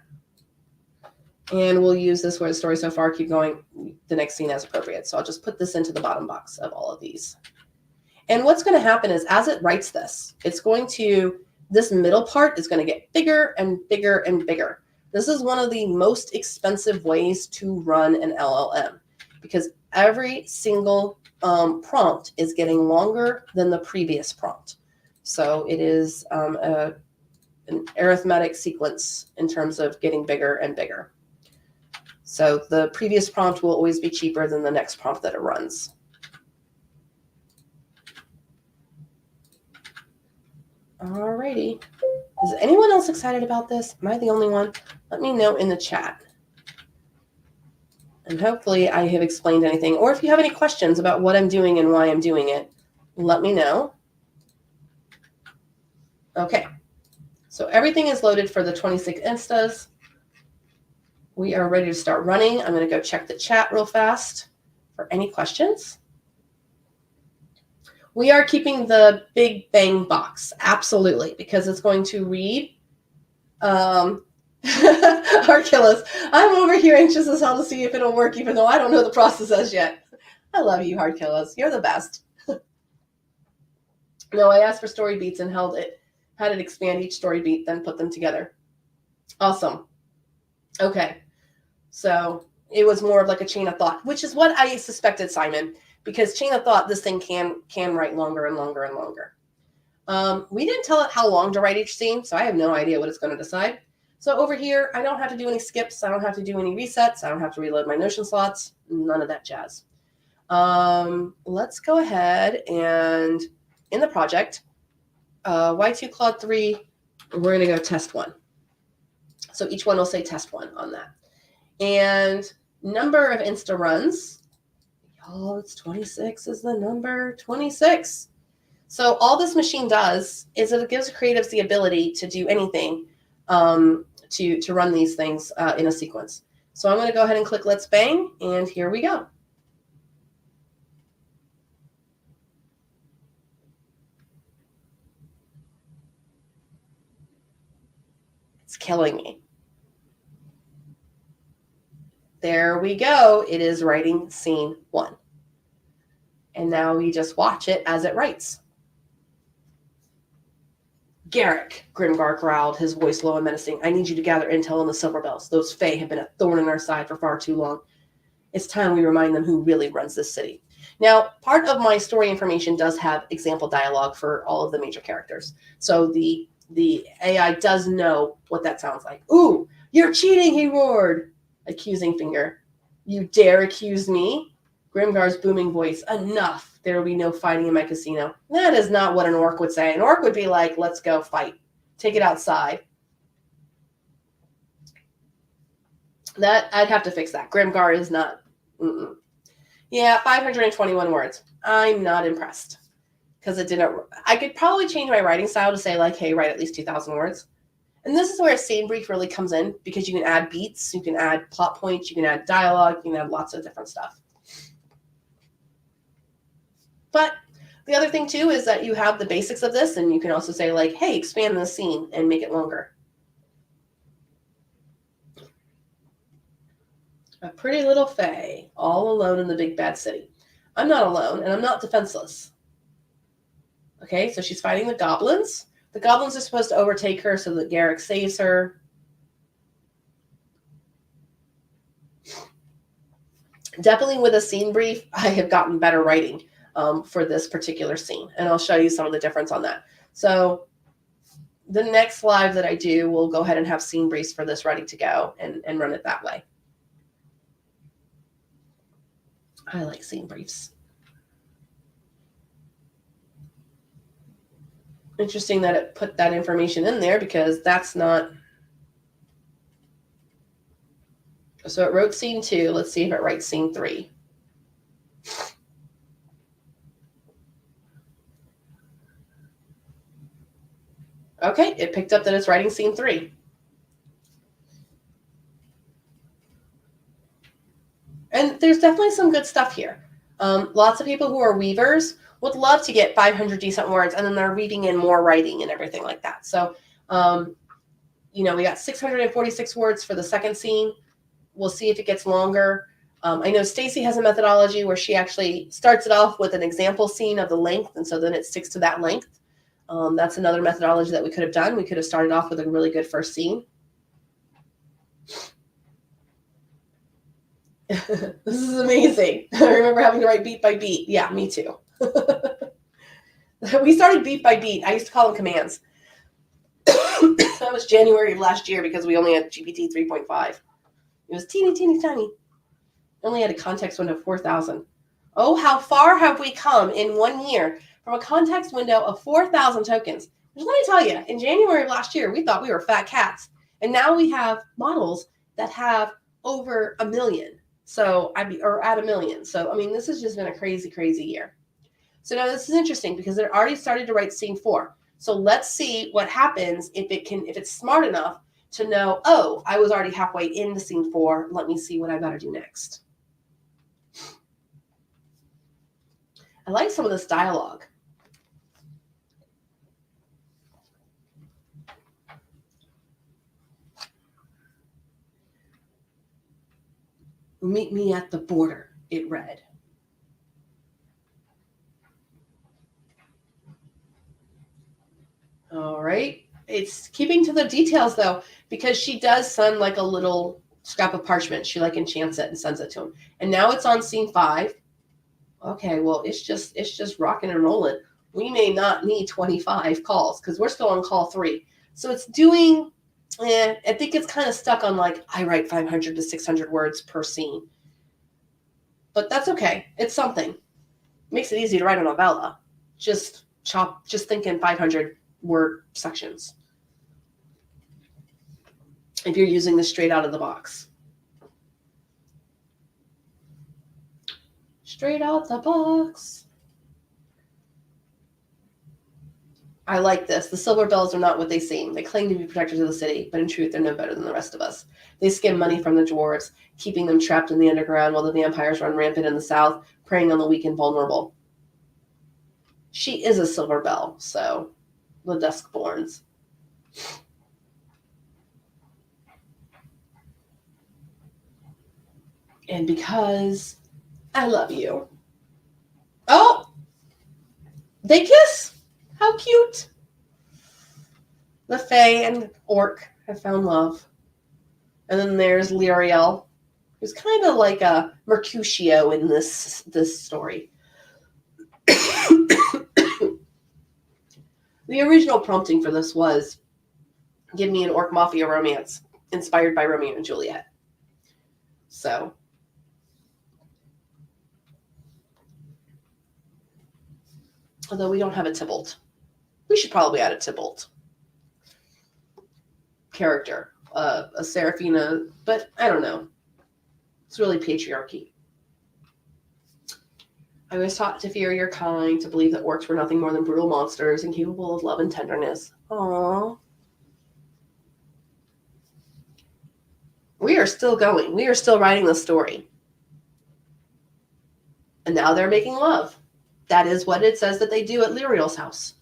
And we'll use this word story so far, keep going the next scene as appropriate. So I'll just put this into the bottom box of all of these. And what's going to happen is, as it writes this, it's going to, this middle part is going to get bigger and bigger and bigger. This is one of the most expensive ways to run an LLM, because every single prompt is getting longer than the previous prompt. So it is an arithmetic sequence in terms of getting bigger and bigger. So the previous prompt will always be cheaper than the next prompt that it runs. Alrighty. Is anyone else excited about this? Am I the only one? Let me know in the chat. And hopefully I have explained anything. Or if you have any questions about what I'm doing and why I'm doing it, let me know. Okay. So everything is loaded for the 26 instas. We are ready to start running. I'm going to go check the chat real fast for any questions. We are keeping the big bang box, absolutely, because it's going to read. Archilus, I'm over here anxious as hell to see if it'll work, even though I don't know the process as yet. I love you, Hardkillis. You're the best. No, I asked for story beats and had it expand each story beat, then put them together. Awesome. Okay. So it was more of like a chain of thought, which is what I suspected, Simon, because chain of thought, this thing can write longer and longer and longer. We didn't tell it how long to write each scene, so I have no idea what it's going to decide. So over here, I don't have to do any skips. I don't have to do any resets. I don't have to reload my Notion slots. None of that jazz. Let's go ahead and in the project, Y2 Claude 3, we're going to go test 1. So each one will say test 1 on that. And number of Insta runs, y'all, it's 26 is the number, 26. So all this machine does is it gives creatives the ability to do anything to run these things in a sequence. So I'm going to go ahead and click Let's Bang, and here we go. It's killing me. There we go. It is writing scene 1. And now we just watch it as it writes. Garrick, Grimgar growled, his voice low and menacing. I need you to gather intel on the Silver Bells. Those Fae have been a thorn in our side for far too long. It's time we remind them who really runs this city. Now, part of my story information does have example dialogue for all of the major characters. So the AI does know what that sounds like. Ooh, you're cheating, he roared. Accusing finger. You dare accuse me? Grimgar's booming voice. Enough. There will be no fighting in my casino. That is not what an orc would say. An orc would be like, let's go fight. Take it outside. That I'd have to fix that. Grimgar is not. Yeah, 521 words. I'm not impressed. Because it didn't. I could probably change my writing style to say like, hey, write at least 2,000 words. And this is where a scene brief really comes in, because you can add beats, you can add plot points, you can add dialogue, you can add lots of different stuff. But the other thing too is that you have the basics of this, and you can also say like, hey, expand the scene and make it longer. A pretty little fae, all alone in the big bad city. I'm not alone, and I'm not defenseless. Okay, so she's fighting the goblins. The goblins are supposed to overtake her so that Garrick saves her. Definitely with a scene brief, I have gotten better writing for this particular scene, and I'll show you some of the difference on that. So the next live that I do, we'll go ahead and have scene briefs for this ready to go and run it that way. I like scene briefs. Interesting that it put that information in there because that's not. So it wrote scene 2. Let's see if it writes scene 3. Okay, it picked up that it's writing scene 3. And there's definitely some good stuff here. Lots of people who are weavers would love to get 500 decent words, and then they're weaving in more writing and everything like that. So, we got 646 words for the second scene. We'll see if it gets longer. I know Stacy has a methodology where she actually starts it off with an example scene of the length, and so then it sticks to that length. That's another methodology that we could have done. We could have started off with a really good first scene. This is amazing. I remember having to write beat by beat. Yeah, me too. We started beat by beat. I used to call them commands. That was January of last year because we only had GPT 3.5. It was teeny, teeny, tiny. Only had a context window of 4,000. Oh, how far have we come in 1 year from a context window of 4,000 tokens? Let me tell you, in January of last year, we thought we were fat cats. And now we have models that have over 1 million. So or at 1 million. So, I mean, this has just been a crazy, crazy year. So now this is interesting because it already started to write scene 4. So let's see what happens if it's smart enough to know, oh, I was already halfway into scene 4. Let me see what I better do next. I like some of this dialogue. Meet me at the border, it read. All right. It's keeping to the details, though, because she does send like a little scrap of parchment. She like enchants it and sends it to him. And now it's on scene 5. Okay, well, it's just rocking and rolling. We may not need 25 calls because we're still on call 3. So it's doing, I think it's kind of stuck on like, I write 500 to 600 words per scene. But that's okay. It's something. Makes it easy to write a novella. Just thinking 500 word sections. If you're using this straight out of the box. Straight out the box. I like this. The silver bells are not what they seem. They claim to be protectors of the city, but in truth, they're no better than the rest of us. They skim money from the dwarves, keeping them trapped in the underground while the vampires run rampant in the south, preying on the weak and vulnerable. She is a silver bell, so the Duskborns. And because I love you. Oh! They kiss! How cute! The Fae and Orc have found love. And then there's Lyriel, who's kind of like a Mercutio in this story. The original prompting for this was, give me an Orc Mafia romance inspired by Romeo and Juliet. So, although we don't have a Tybalt. We should probably add a Tybalt character, a Seraphina, but I don't know. It's really patriarchy. I was taught to fear your kind, to believe that orcs were nothing more than brutal monsters, incapable of love and tenderness. Aww. We are still going. We are still writing the story. And now they're making love. That is what it says that they do at Lyriel's house.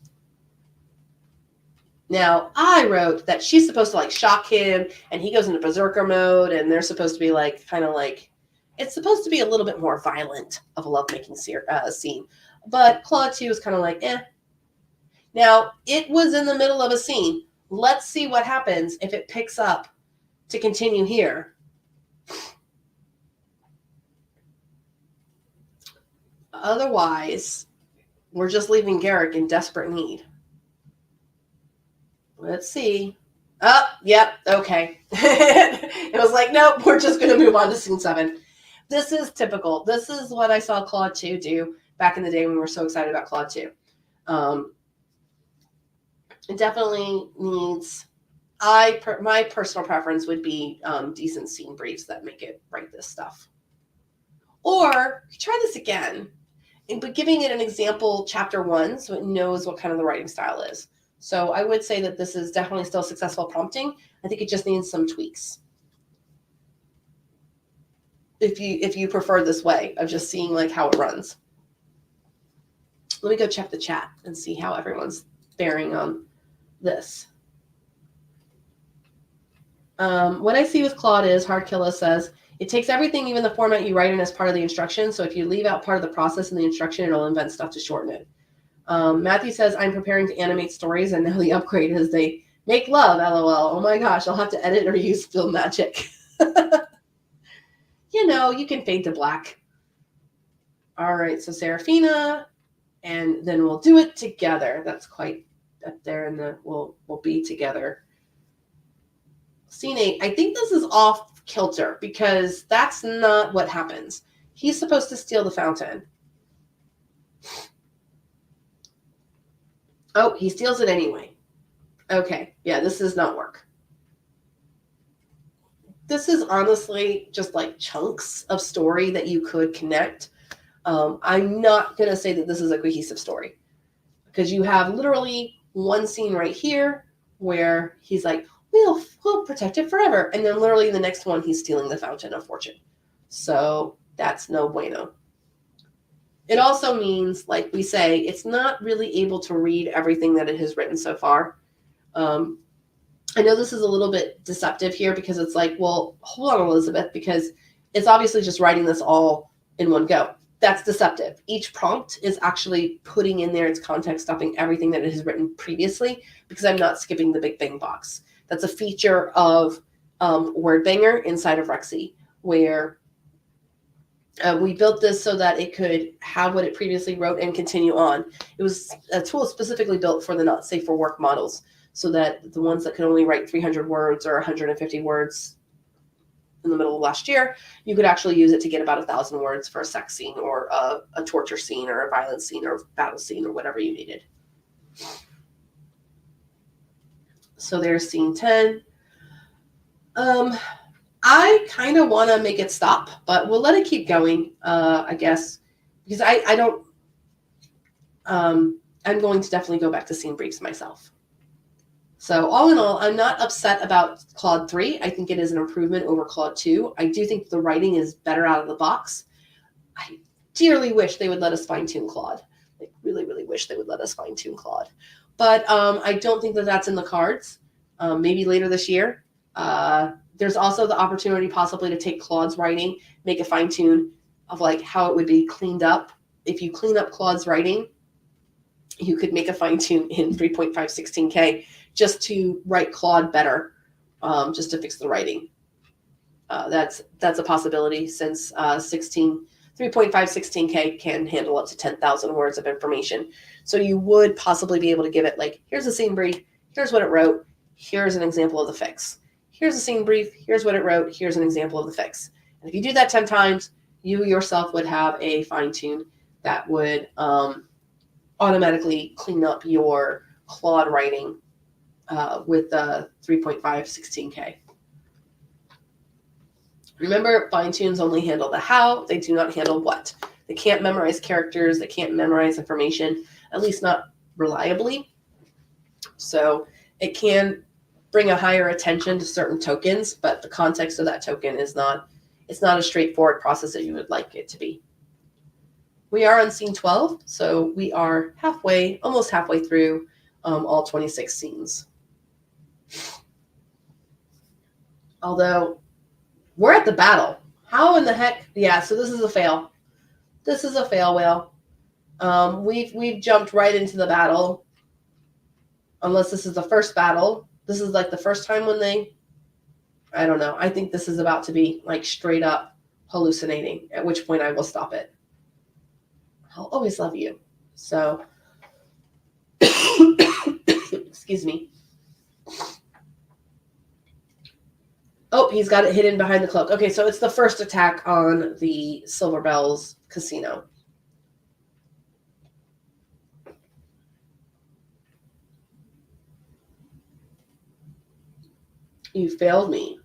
Now, I wrote that she's supposed to like shock him, and he goes into berserker mode, and they're supposed to be like kind of like It's supposed to be a little bit more violent of a lovemaking scene. But Claude 2 is kind of like, eh. Now, it was in the middle of a scene. Let's see what happens if it picks up to continue here. Otherwise, we're just leaving Garrick in desperate need. Let's see. Oh, yep, okay. It was like, nope, we're just going to move on to scene 7. This is typical. This is what I saw Claude 2 do back in the day when we were so excited about Claude 2. It definitely needs... my personal preference would be decent scene briefs that make it write this stuff. Or try this again, but giving it an example chapter 1 so it knows what kind of the writing style is. So I would say that this is definitely still successful prompting. I think it just needs some tweaks. If you prefer this way of just seeing like how it runs. Let me go check the chat and see how everyone's faring on this. What I see with Claude is, Hardkilla says, it takes everything, even the format you write in, as part of the instruction. So if you leave out part of the process in the instruction, it'll invent stuff to shorten it. Matthew says, I'm preparing to animate stories, and now the upgrade is they make love, LOL. Oh my gosh, I'll have to edit or use film magic. You know, you can fade to black. All right, so Serafina, and then we'll do it together. That's quite up there, and we'll be together. Scene 8, I think this is off kilter because that's not what happens. He's supposed to steal the fountain. Oh, he steals it anyway. Okay, yeah, this does not work. This is honestly just like chunks of story that you could connect. I'm not going to say that this is a cohesive story because you have literally one scene right here where he's like, we'll protect it forever. And then literally in the next one, he's stealing the fountain of fortune. So that's no bueno. It also means, like we say, it's not really able to read everything that it has written so far. I know this is a little bit deceptive here because it's like, well, hold on, Elizabeth, because it's obviously just writing this all in one go. That's deceptive. Each prompt is actually putting in there its context, stopping everything that it has written previously because I'm not skipping the Big Bang box. That's a feature of WordBanger inside of Rexy, where we built this so that it could have what it previously wrote and continue on. It was a tool specifically built for the not safe for work models, so that the ones that could only write 300 words or 150 words in the middle of last year, you could actually use it to get about 1,000 words for a sex scene or a torture scene or a violence scene or a battle scene or whatever you needed. So there's scene 10. I kind of want to make it stop, but we'll let it keep going, I guess, because I don't, I'm going to definitely go back to scene briefs myself. So all in all, I'm not upset about Claude 3. I think it is an improvement over Claude 2. I do think the writing is better out of the box. I dearly wish they would let us fine-tune Claude. I really, really wish they would let us fine-tune Claude. But I don't think that that's in the cards. Maybe later this year. There's also the opportunity possibly to take Claude's writing, make a fine-tune of like how it would be cleaned up. If you clean up Claude's writing, you could make a fine-tune in 3.516K just to write Claude better, just to fix the writing. That's a possibility since 3.516K can handle up to 10,000 words of information. So you would possibly be able to give it like, here's a scene brief, here's what it wrote, here's an example of the fix. Here's a scene brief, here's what it wrote, here's an example of the fix. And if you do that 10 times, you yourself would have a fine-tune that would automatically clean up your Claude writing with the 3.516K. Remember, fine-tunes only handle the how, they do not handle what. They can't memorize characters, they can't memorize information, at least not reliably. So it can bring a higher attention to certain tokens, but the context of that token is not, it's not a straightforward process that you would like it to be. We are on scene 12, so we are halfway, almost halfway through all 26 scenes. Although we're at the battle. How in the heck? Yeah, so this is a fail. This is a fail whale. We've jumped right into the battle. Unless this is the first battle. This is like the first time when they, I don't know. I think this is about to be like straight up hallucinating, at which point I will stop it. I'll always love you. So, excuse me. Oh, he's got it hidden behind the cloak. Okay, so it's the first attack on the Silver Bells casino. You failed me.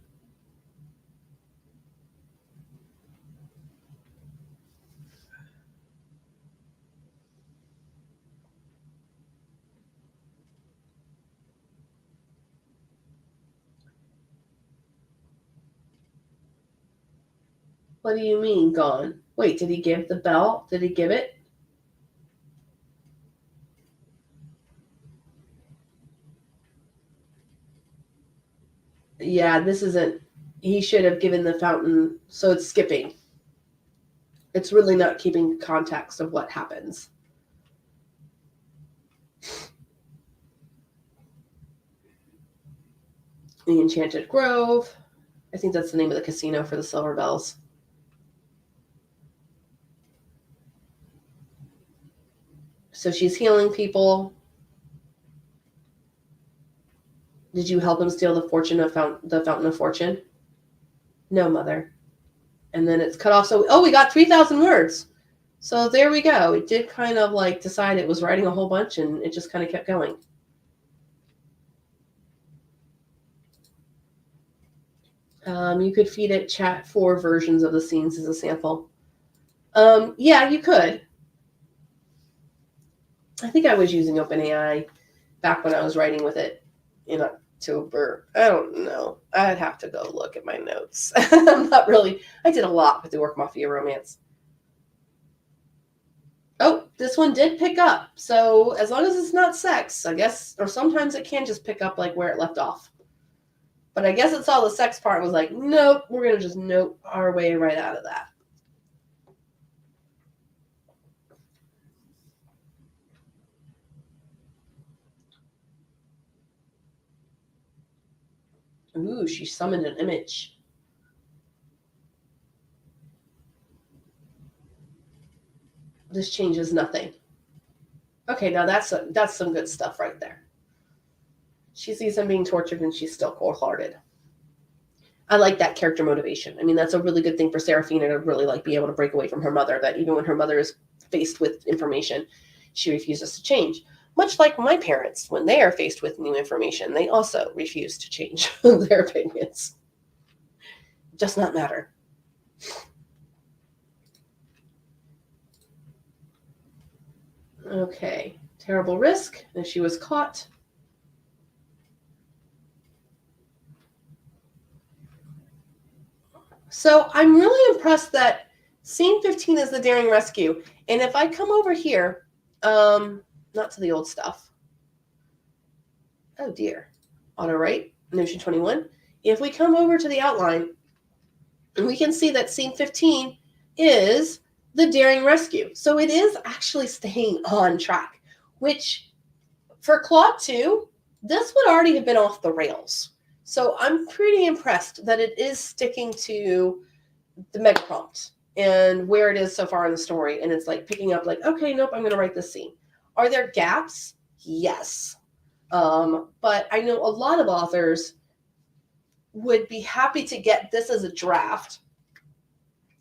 What do you mean, gone? Wait, did he give the bell? Did he give it? Yeah, this isn't. He should have given the fountain, so it's skipping. It's really not keeping context of what happens. The Enchanted Grove. I think that's the name of the casino for the Silver Bells. So she's healing people. Did you help him steal the Fountain of Fortune? No, mother. And then it's cut off. So, we got 3,000 words. So there we go. It did kind of like decide it was writing a whole bunch, and it just kind of kept going. You could feed it chat 4 versions of the scenes as a sample. Yeah, you could. I think I was using OpenAI back when I was writing with it in October. I don't know. I'd have to go look at my notes. I'm not really. I did a lot with the Orc Mafia romance. Oh, this one did pick up. So as long as it's not sex, I guess, or sometimes it can just pick up like where it left off. But I guess it saw the sex part and was like, nope, we're going to just nope our way right out of that. Ooh, she summoned an image. This changes nothing. Okay, now that's some good stuff right there. She sees him being tortured and she's still cold-hearted. I like that character motivation. I mean, that's a really good thing for Seraphina to really like be able to break away from her mother, that even when her mother is faced with information, she refuses to change. Much like my parents, when they are faced with new information, they also refuse to change their opinions. It does not matter. Okay, terrible risk, and she was caught. So I'm really impressed that scene 15 is the daring rescue. And if I come over here, not to the old stuff. Oh dear. Auto right, Notion 21. If we come over to the outline, we can see that scene 15 is the daring rescue. So it is actually staying on track, which for Claude 2, this would already have been off the rails. So I'm pretty impressed that it is sticking to the mega prompt and where it is so far in the story. And it's like picking up like, okay, nope, I'm going to write this scene. Are there gaps? Yes. But I know a lot of authors would be happy to get this as a draft,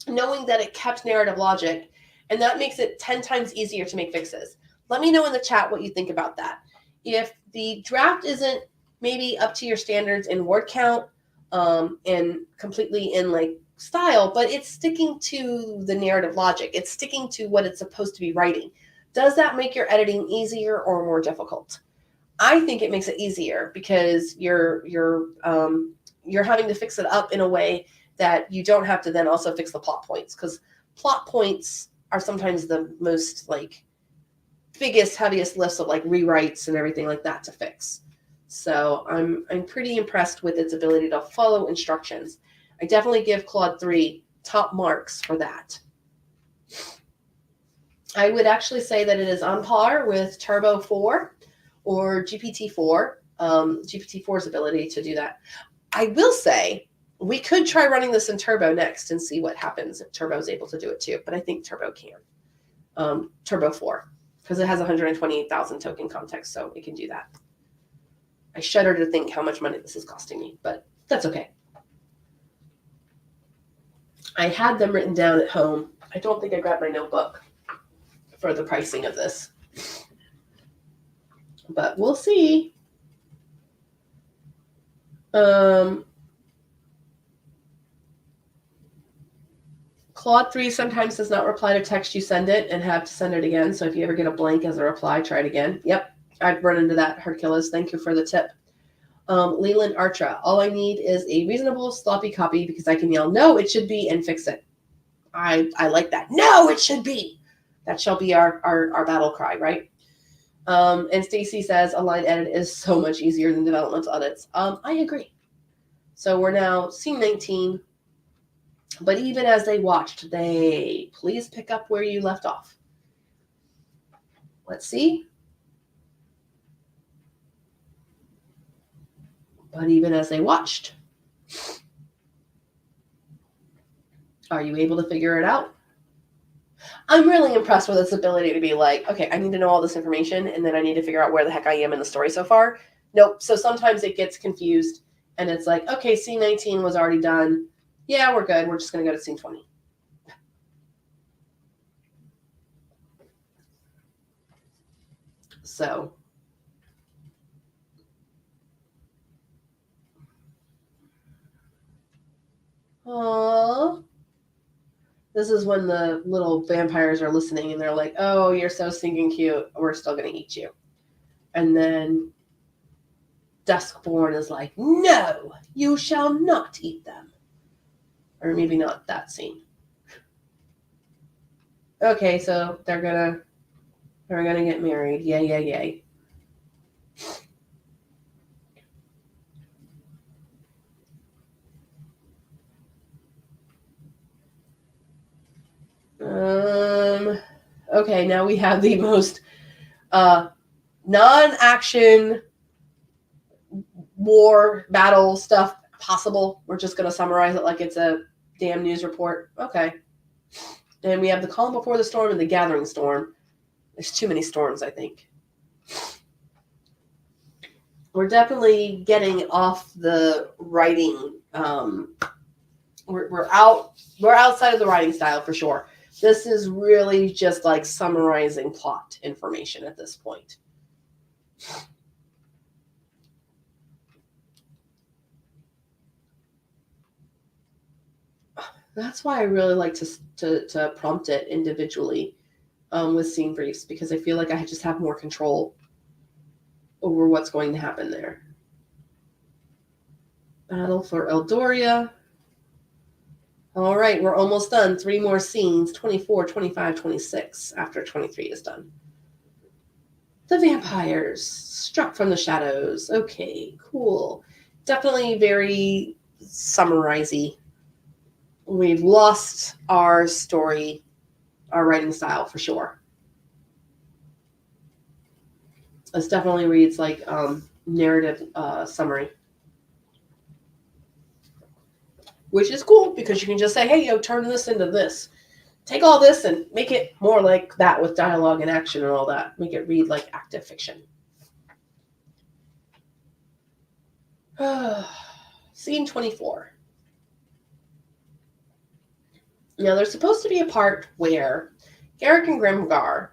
knowing that it kept narrative logic, and that makes it 10 times easier to make fixes. Let me know in the chat what you think about that. If the draft isn't maybe up to your standards in word count and completely in like style, but it's sticking to the narrative logic, it's sticking to what it's supposed to be writing, does that make your editing easier or more difficult? I think it makes it easier because you're having to fix it up in a way that you don't have to then also fix the plot points, because plot points are sometimes the most like biggest, heaviest lifts of like rewrites and everything like that to fix. So I'm pretty impressed with its ability to follow instructions. I definitely give Claude 3 top marks for that. I would actually say that it is on par with Turbo 4 or GPT-4, GPT-4's ability to do that. I will say we could try running this in Turbo next and see what happens if Turbo is able to do it too, but I think Turbo can. Turbo 4, because it has 128,000 token context, so it can do that. I shudder to think how much money this is costing me, but that's okay. I had them written down at home. I don't think I grabbed my notebook for the pricing of this, but we'll see. Claude 3 sometimes does not reply to text you send it and have to send it again. So if you ever get a blank as a reply, try it again. Yep, I've run into that, Hercules. Thank you for the tip. Leland Artra, all I need is a reasonable sloppy copy because I can yell, no, it should be, and fix it. I like that. No, it should be. That shall be our battle cry, right? And Stacy says a line edit is so much easier than developmental edits. I agree. So we're now scene 19. But even as they watched, they please pick up where you left off. Let's see. But even as they watched, are you able to figure it out? I'm really impressed with its ability to be like, okay, I need to know all this information, and then I need to figure out where the heck I am in the story so far. Nope. So sometimes it gets confused, and it's like, okay, scene 19 was already done. Yeah, we're good. We're just going to go to scene 20. So this is when the little vampires are listening and they're like, oh, you're so stinking cute. We're still going to eat you. And then Duskborn is like, no, you shall not eat them. Or maybe not that scene. Okay, so they're gonna get married. Yay, yay, yay. Okay, now we have the most non-action war battle stuff possible. We're just going to summarize it like it's a damn news report. Okay. And we have the calm before the storm and the gathering storm. There's too many storms, I think. We're definitely getting off the writing. We're outside of the writing style for sure. This is really just like summarizing plot information at this point. That's why I really like to prompt it individually with scene briefs, because I feel like I just have more control over what's going to happen there. Battle for Eldoria. All right, we're almost done. 3 more scenes, 24, 25, 26, after 23 is done. The vampires struck from the shadows. Okay, cool. Definitely very summarizey. We've lost our story, our writing style for sure. This definitely reads like narrative summary. Which is cool because you can just say, hey, yo, turn this into this. Take all this and make it more like that with dialogue and action and all that. Make it read like active fiction. Scene 24. Now, there's supposed to be a part where Garrick and Grimgar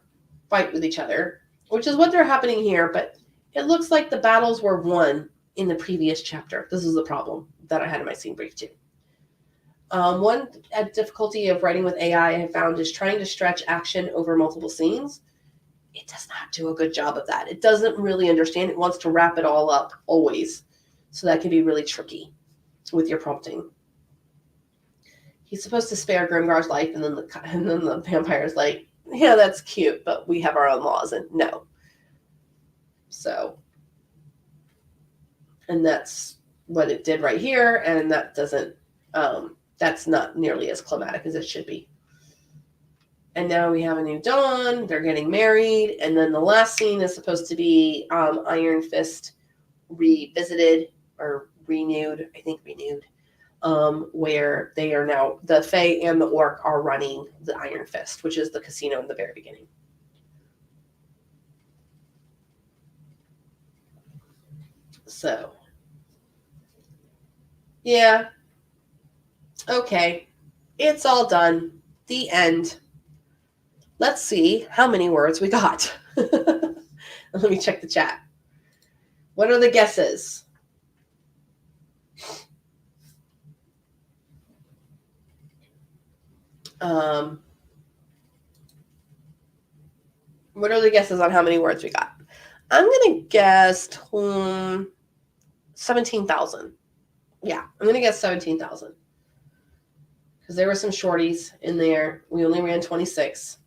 fight with each other, which is what they're happening here, but it looks like the battles were won in the previous chapter. This is the problem that I had in my scene brief too. One difficulty of writing with AI I have found is trying to stretch action over multiple scenes. It does not do a good job of that. It doesn't really understand. It wants to wrap it all up always. So that can be really tricky with your prompting. He's supposed to spare Grimgar's life, and then the vampire's like, yeah, that's cute, but we have our own laws, and no. So, and that's what it did right here, and that doesn't that's not nearly as climatic as it should be. And now we have a new dawn. They're getting married. And then the last scene is supposed to be Iron Fist revisited or renewed. I think renewed. Where they are now, the Fae and the Orc are running the Iron Fist, which is the casino in the very beginning. So, yeah. Okay. It's all done. The end. Let's see how many words we got. Let me check the chat. What are the guesses? What are the guesses on how many words we got? I'm going to guess 17,000. Yeah, I'm going to guess 17,000. Because there were some shorties in there. We only ran 26.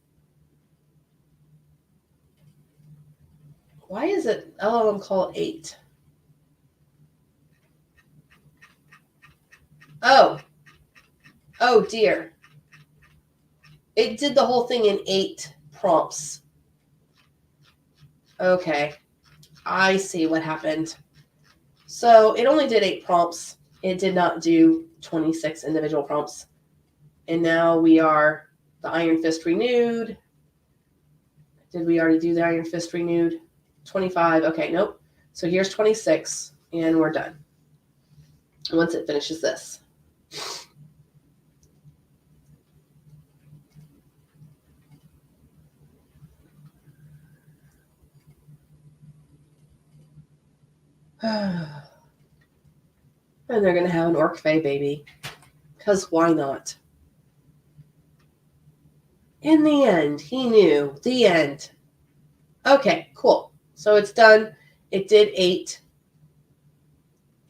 Why is it LLM call 8? Oh dear. It did the whole thing in 8 prompts. Okay, I see what happened. So it only did 8 prompts. It did not do 26 individual prompts. And now we are the Iron Fist renewed. Did we already do the Iron Fist renewed? 25. Okay, nope. So here's 26, and we're done. Once it finishes this. And they're going to have an Orc Fae baby. Because why not? In the end, he knew. The end. Okay, cool. So it's done. It did 8.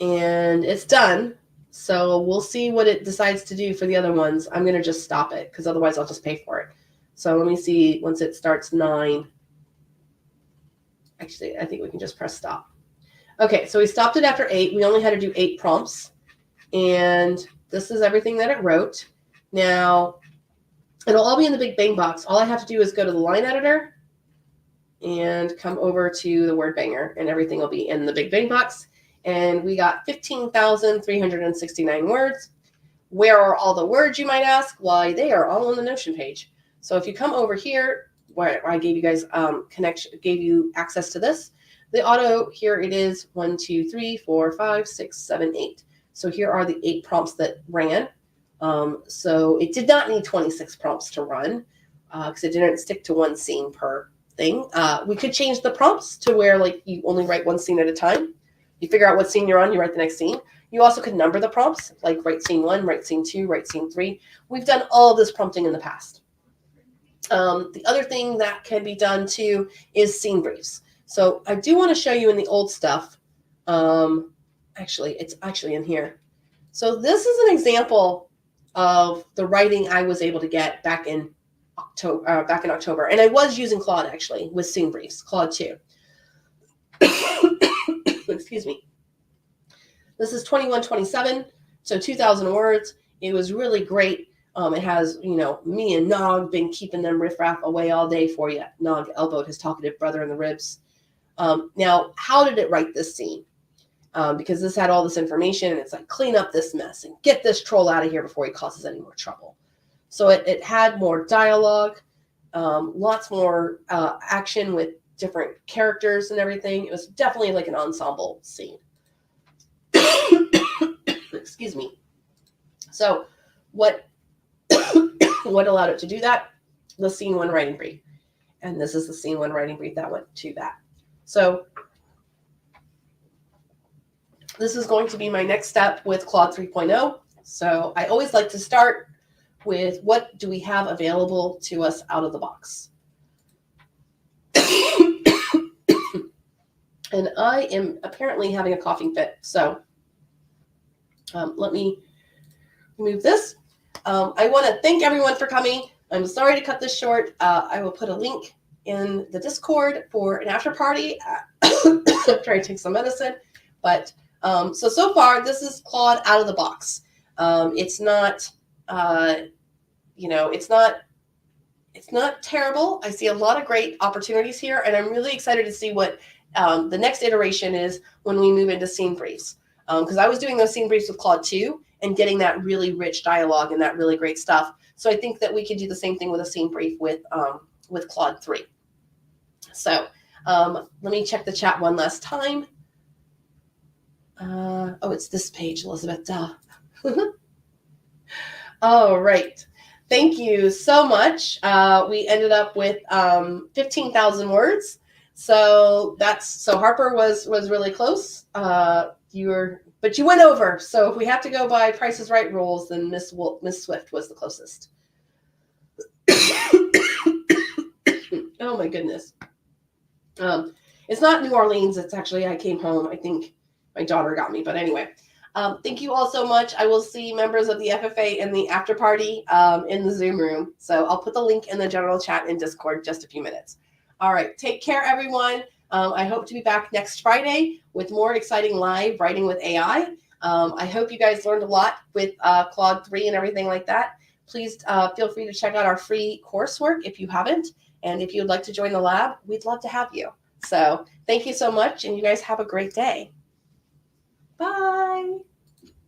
And it's done. So we'll see what it decides to do for the other ones. I'm going to just stop it because otherwise I'll just pay for it. So let me see once it starts 9. Actually, I think we can just press stop. Okay, so we stopped it after 8. We only had to do 8 prompts. And this is everything that it wrote. Now, it'll all be in the Big Bang box. All I have to do is go to the line editor and come over to the word banger, and everything will be in the Big Bang box. And we got 15,369 words. Where are all the words, you might ask? Why, they are all on the Notion page. So if you come over here, where I gave you guys gave you access to this, the auto, here it is 1, 2, 3, 4, 5, 6, 7, 8. So here are the 8 prompts that ran. So it did not need 26 prompts to run because it didn't stick to one scene per thing. We could change the prompts to where like you only write one scene at a time. You figure out what scene you're on, you write the next scene. You also could number the prompts, like write scene 1, write scene 2, write scene 3. We've done all of this prompting in the past. The other thing that can be done too is scene briefs. So I do want to show you in the old stuff. Actually, it's actually in here. So this is an example of the writing I was able to get back in October. And I was using Claude actually with scene briefs, Claude 2. Excuse me. This is 2127, so 2,000 words. It was really great. It has, me and Nog been keeping them riffraff away all day for you. Nog elbowed his talkative brother in the ribs. Now, how did it write this scene? Because this had all this information, and it's like, clean up this mess and get this troll out of here before he causes any more trouble. So it had more dialogue, lots more action with different characters and everything. It was definitely like an ensemble scene. Excuse me. So what allowed it to do that? The scene 1 writing brief. And this is the scene 1 writing brief that went to that. So this is going to be my next step with Claude 3.0. So I always like to start with what do we have available to us out of the box. And I am apparently having a coughing fit. So let me remove this. I want to thank everyone for coming. I'm sorry to cut this short. I will put a link in the Discord for an after party after I take some medicine. But so far, this is Claude out of the box. It's not, it's not terrible. I see a lot of great opportunities here, and I'm really excited to see what the next iteration is when we move into scene briefs. Because I was doing those scene briefs with Claude 2 and getting that really rich dialogue and that really great stuff. So I think that we could do the same thing with a scene brief with Claude 3. So let me check the chat one last time. Oh, it's this page, Elizabeth. Duh. All right. Thank you so much. We ended up with 15,000 words. So Harper was really close. But you went over. So if we have to go by Price is Right rules, then Miss Swift was the closest. Oh my goodness. It's not New Orleans. It's actually, I came home. I think my daughter got me. But anyway, thank you all so much. I will see members of the FFA in the after party in the Zoom room. So I'll put the link in the general chat in Discord just a few minutes. All right. Take care, everyone. I hope to be back next Friday with more exciting live writing with AI. I hope you guys learned a lot with Claude 3 and everything like that. Please feel free to check out our free coursework if you haven't. And if you'd like to join the lab, we'd love to have you. So thank you so much, and you guys have a great day. Bye.